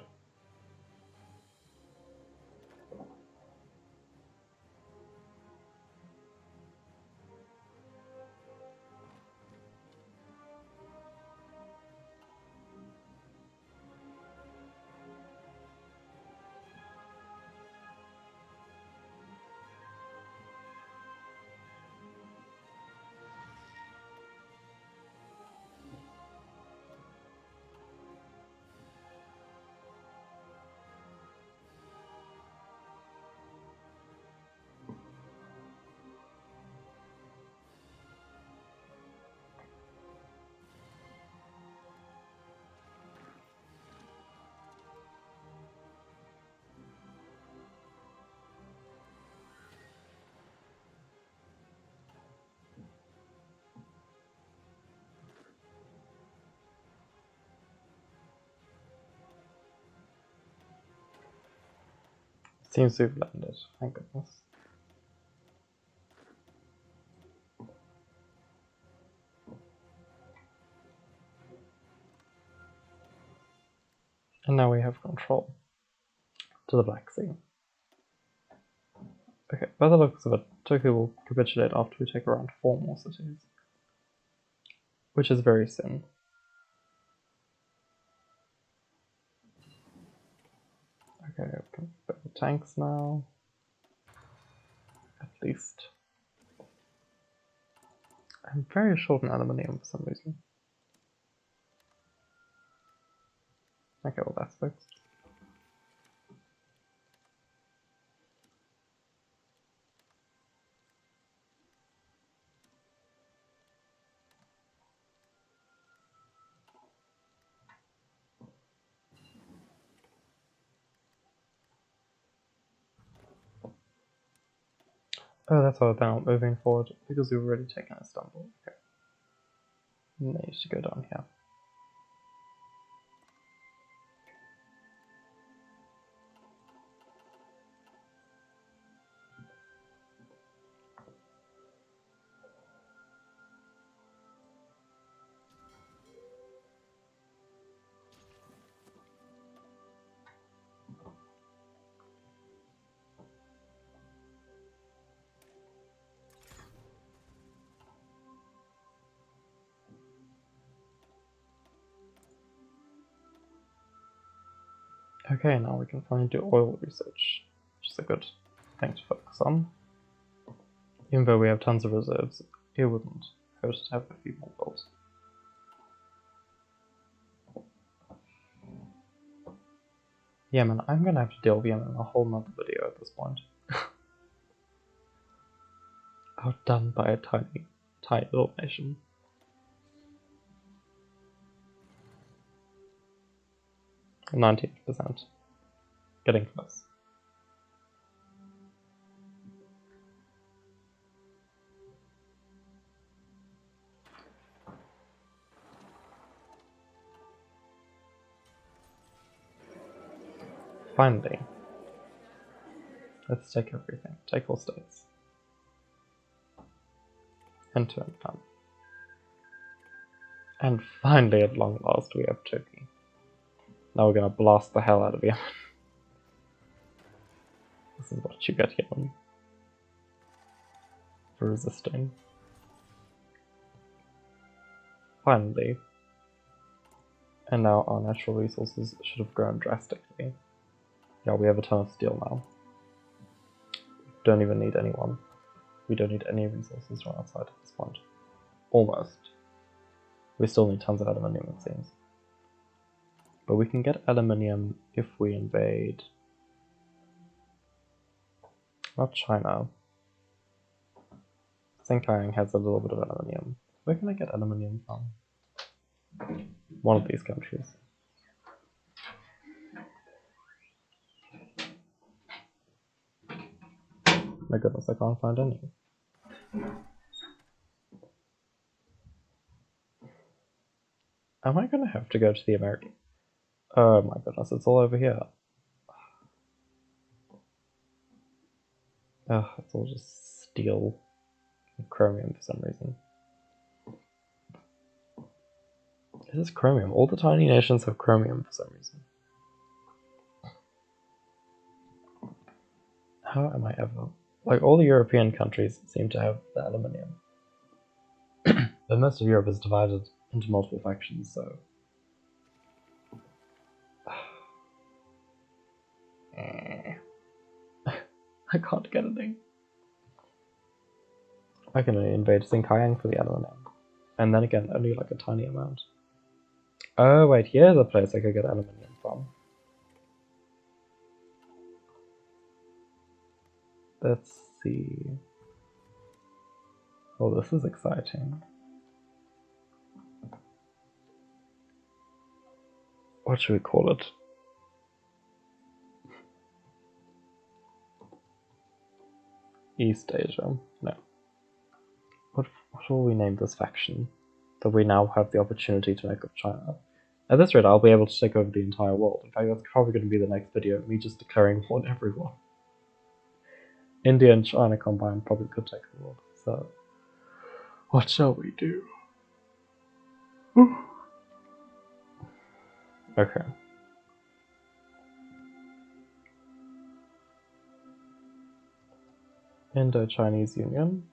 Seems to have landed, thank goodness. And now we have control to the Black Sea. Okay, by the looks of it, Turkey will capitulate after we take around 4 more cities. Which is very soon. Okay, we can build tanks now. At least. I'm very short on aluminium for some reason. Okay, well that's fixed. Oh, that's why they're not moving forward, because we've already taken Istanbul. Okay. And they need to go down here. Okay, now we can finally do oil research, which is a good thing to focus on. Even though we have tons of reserves, it wouldn't hurt to have a few more built. Yemen, I'm gonna have to deal with Yemen in a whole nother video at this point. Outdone by a tiny little nation. 98%. Getting close. Finally. Let's take everything. Take all states. And turn down. And finally, at long last, we have Turkey. Now we're gonna blast the hell out of Yemen. This is what you get, Yemen. For resisting. Finally. And now our natural resources should have grown drastically. Yeah, we have a ton of steel now. Don't even need anyone. We don't need any resources from outside at this point. Almost. We still need tons of aluminium, it seems. But we can get aluminium if we invade... Not China. Xinjiang has a little bit of aluminium. Where can I get aluminium from? One of these countries. My goodness, I can't find any. Am I gonna have to go to the American? Oh my goodness, it's all over here. Ugh, it's all just steel and chromium for some reason. This is chromium. All the tiny nations have chromium for some reason. How am I ever... Like, all the European countries seem to have the aluminium. But most of Europe is divided into multiple factions, so... I can't get anything. I can only invade Xinjiang for the aluminium. And then again, only like a tiny amount. Oh wait, here's a place I could get aluminium from. Let's see... Oh, this is exciting. What should we call it? East Asia. No. What will we name this faction? That we now have the opportunity to make of China. At this rate, I'll be able to take over the entire world. In fact, that's probably going to be the next video, me just declaring war on everyone. India and China combined probably could take the world, so... What shall we do? Okay. Indo-Chinese Union.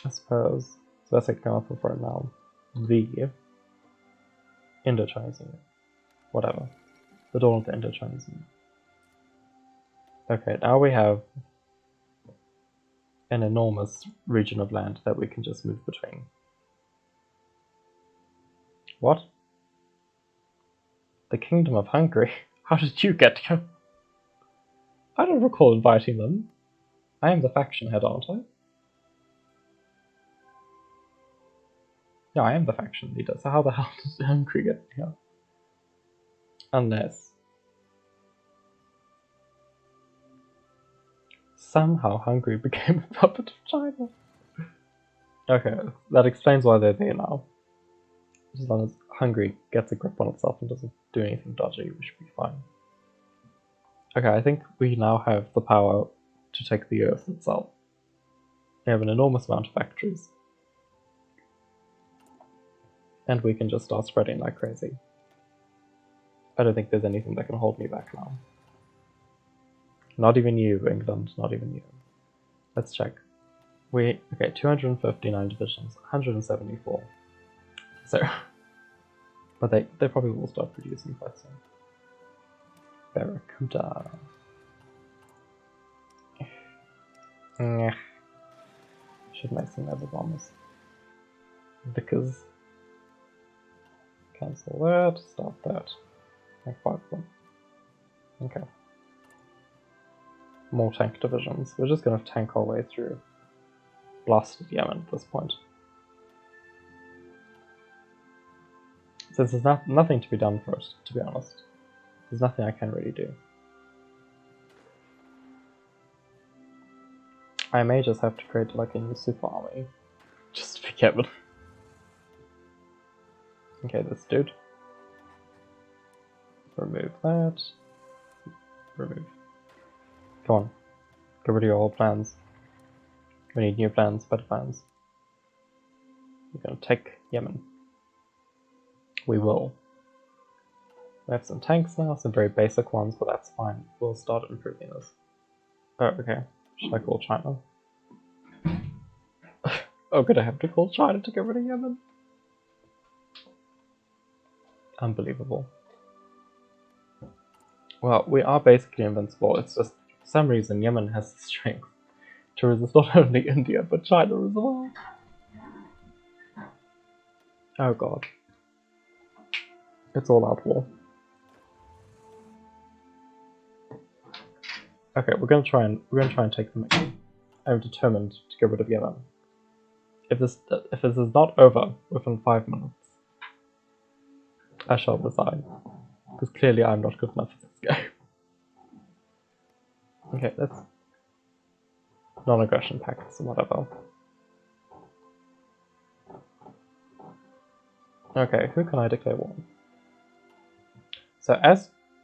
I suppose. So that's like come up with right now. The Indo-Chinese Union. Whatever. The dawn of the Indo-Chinese Union. Okay, now we have an enormous region of land that we can just move between. What? The Kingdom of Hungary? How did you get here? I don't recall inviting them. I am the faction head, aren't I? Yeah, I am the faction leader, so how the hell did Hungary get here? Unless... somehow Hungary became a puppet of China. Okay, that explains why they're there now. As long as Hungary gets a grip on itself and doesn't do anything dodgy, we should be fine. Okay, I think we now have the power to take the Earth itself. We have an enormous amount of factories. And we can just start spreading like crazy. I don't think there's anything that can hold me back now. Not even you, England, not even you. Let's check. Okay, 259 divisions, 174. So, but they probably will start producing quite soon. Barracuda. Should make some naval bombers. Vickers. Cancel that, start that. Make 5 of them. Okay. More tank divisions. We're just gonna tank our way through blasted Yemen at this point. Since there's nothing to be done for us, to be honest. There's nothing I can really do. I may just have to create like a new super army Just for Yemen. Okay, this dude. Remove that. Remove. Come on. Get rid of your old plans. We need new plans, better plans. We're gonna take Yemen. We will. We have some tanks now, some very basic ones, but that's fine. We'll start improving this. Oh, okay. Should I call China? Oh, gonna have to call China to get rid of Yemen? Unbelievable. Well, we are basically invincible. It's just, for some reason, Yemen has the strength to resist not only India, but China as well. Oh god. It's all out war. Okay, we're gonna try and take them again. I'm determined to get rid of Yemen. If this is not over within 5 minutes, I shall resign. Because clearly I'm not good enough for this game. Okay, let's non-aggression pacts or whatever. Okay, who can I declare war on?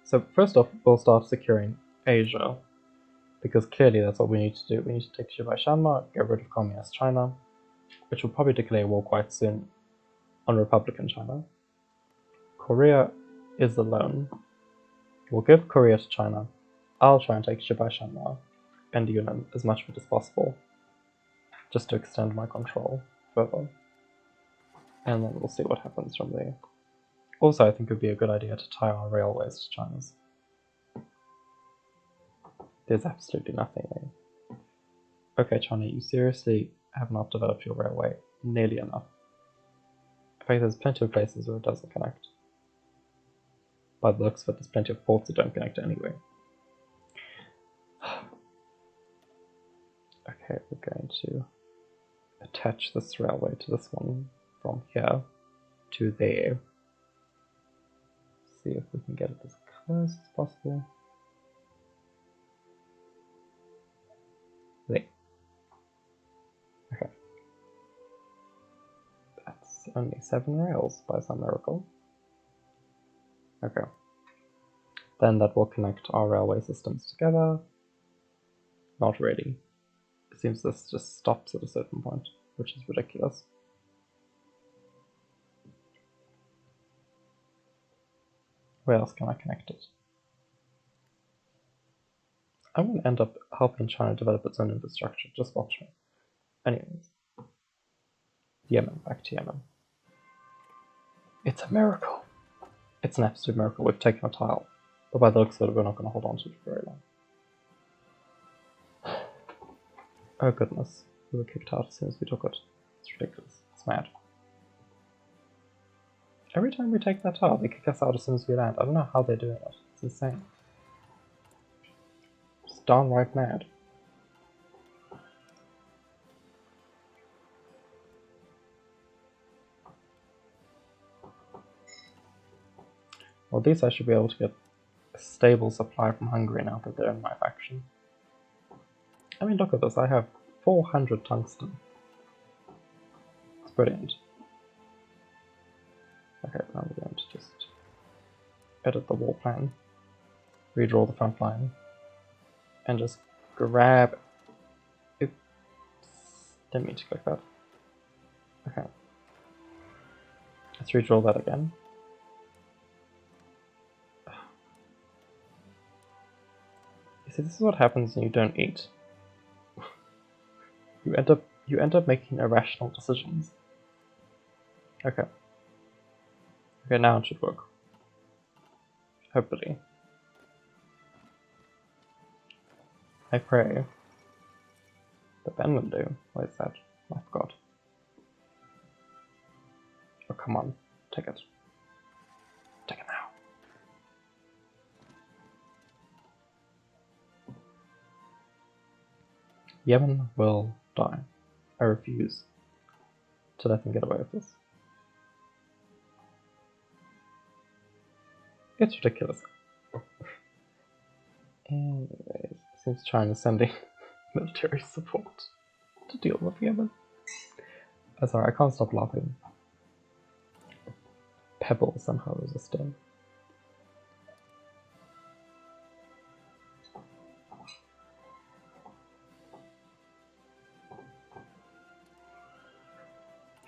So first off, we'll start securing Asia, because clearly that's what we need to do. We need to take Shibai Shanma, get rid of Communist China, which will probably declare war quite soon on Republican China. Korea is alone. We'll give Korea to China. I'll try and take Shibai Shanma and Yunnan as much of it as possible, just to extend my control further. And then we'll see what happens from there. Also, I think it would be a good idea to tie our railways to China's. There's absolutely nothing there. Okay, China, you seriously have not developed your railway nearly enough. In fact, there's plenty of places where it doesn't connect. By the looks of it, there's plenty of ports that don't connect anyway. Okay, we're going to attach this railway to this one from here to there. See if we can get it as close as possible. There. Okay. That's only 7 rails by some miracle. Okay. Then that will connect our railway systems together. Not really. It seems this just stops at a certain point, which is ridiculous. Where else can I connect it? I'm going to end up helping China develop its own infrastructure. Just watch me. Anyways. Yemen. Back to Yemen. It's a miracle. It's an absolute miracle. We've taken a tile. But by the looks of it, we're not going to hold on to it for very long. Oh goodness. We were kicked out as soon as we took it. It's ridiculous. It's mad. Every time we take that tile, they kick us out as soon as we land. I don't know how they're doing it. It's insane. It's downright mad. Well, at least I should be able to get a stable supply from Hungary now that they're in my faction. I mean, look at this. I have 400 tungsten. It's brilliant. Okay, now we're going to just edit the war plan, redraw the front line, and just grab... Oops, didn't mean to click that. Okay. Let's redraw that again. You see, this is what happens when you don't eat. You end up making irrational decisions. Okay. Okay, now it should work. Hopefully. I pray. The pen will do. What is that? I forgot. Oh, come on. Take it. Take it now. Yemen will die. I refuse to let them get away with this. It's ridiculous. Anyways, it seems China's sending military support to deal with Yemen. Oh, sorry, I can't stop laughing. Pebble somehow resisting.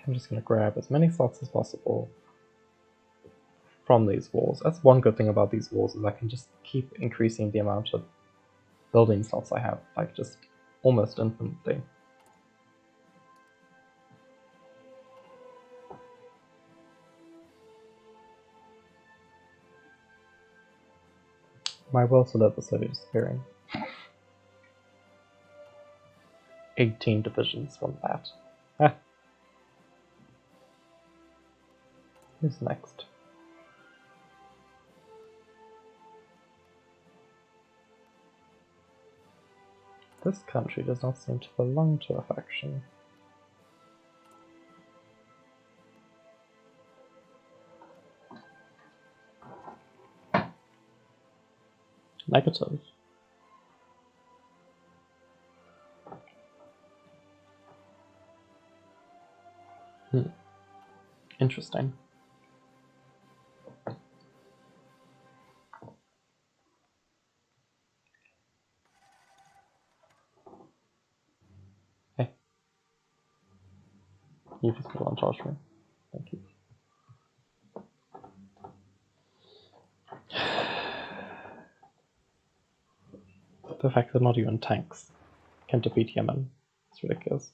I'm just going to grab as many slots as possible from these walls. That's one good thing about these walls, is I can just keep increasing the amount of building slots I have, like just almost infinitely. My will to live is slowly disappearing. 18 divisions from that. Ah. Who's next? This country does not seem to belong to a faction. Negative. Interesting. Hey. You just put on charge me. Thank you. The fact that not even tanks can defeat Yemen is ridiculous.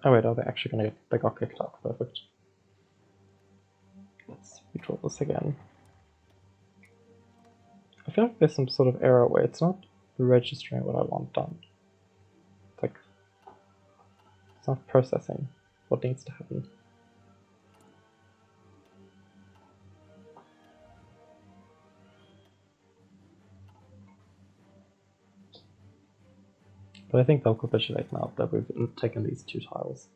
Oh wait, are they actually gonna get... They got kicked out, perfect. Let's redraw this again. I feel like there's some sort of error where it's not registering what I want done. It's like... It's not processing what needs to happen. But I think they'll capitulate now that we've taken these 2 tiles.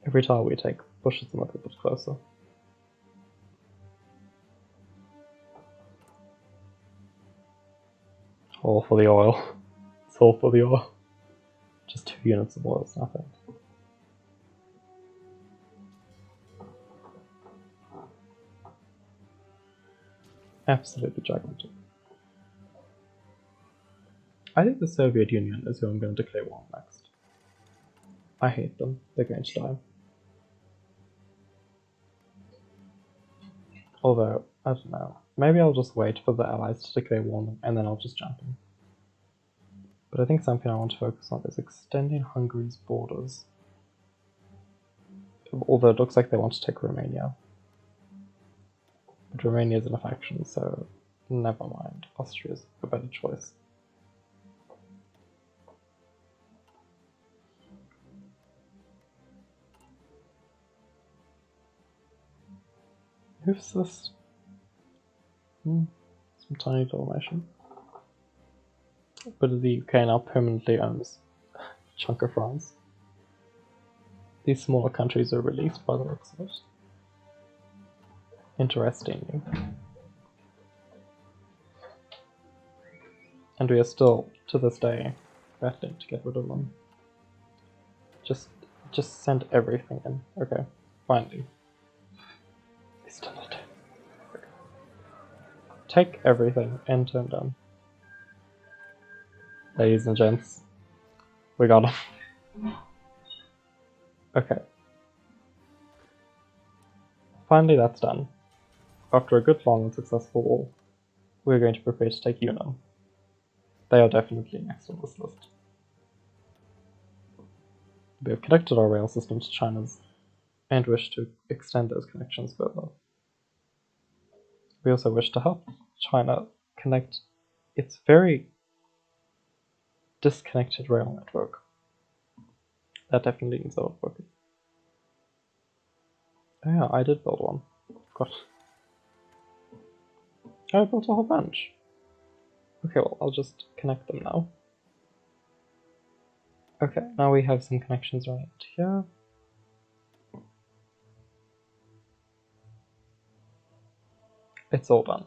Every tile we take pushes them a little bit closer. All for the oil. It's all for the oil. Just 2 units of oil is nothing. Absolutely gigantic. I think the Soviet Union is who I'm going to declare war on next. I hate them. They're going to die. Although, I don't know. Maybe I'll just wait for the Allies to declare war on them, and then I'll just jump in. But I think something I want to focus on is extending Hungary's borders. Although it looks like they want to take Romania. But Romania is in a faction, so never mind. Austria's a better choice. Who's this? Some tiny little nation. But the UK now permanently owns a chunk of France. These smaller countries are released by the looks of it. Interesting. And we are still, to this day, battling to get rid of them. Just send everything in. Okay, finally. They still not doing. Okay. Take everything and turn down. Ladies and gents, we got them. Okay. Finally that's done. After a good, long and successful war, we're going to prepare to take Yunnan. They are definitely next on this list. We have connected our rail system to China's and wish to extend those connections further. We also wish to help China connect its very disconnected rail network. That definitely needs a lot of work. Oh yeah, I did build one. God. I built a whole bunch. Okay, well, I'll just connect them now. Okay, now we have some connections right here. It's all done.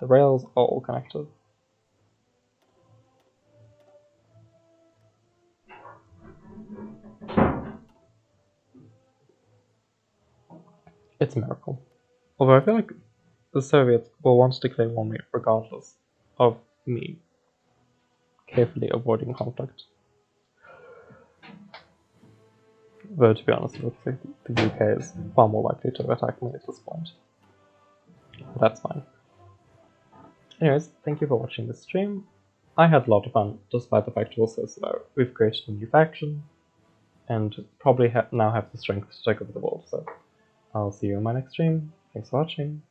The rails are all connected. It's a miracle. Although I feel like the Soviets will want to declare war on me regardless of me carefully avoiding conflict. Though, to be honest, it looks like the UK is far more likely to attack me at this point. But that's fine. Anyways, thank you for watching this stream. I had a lot of fun, despite the fact it was so slow. We've created a new faction, and probably now have the strength to take over the world, so I'll see you in my next stream. Thanks for watching.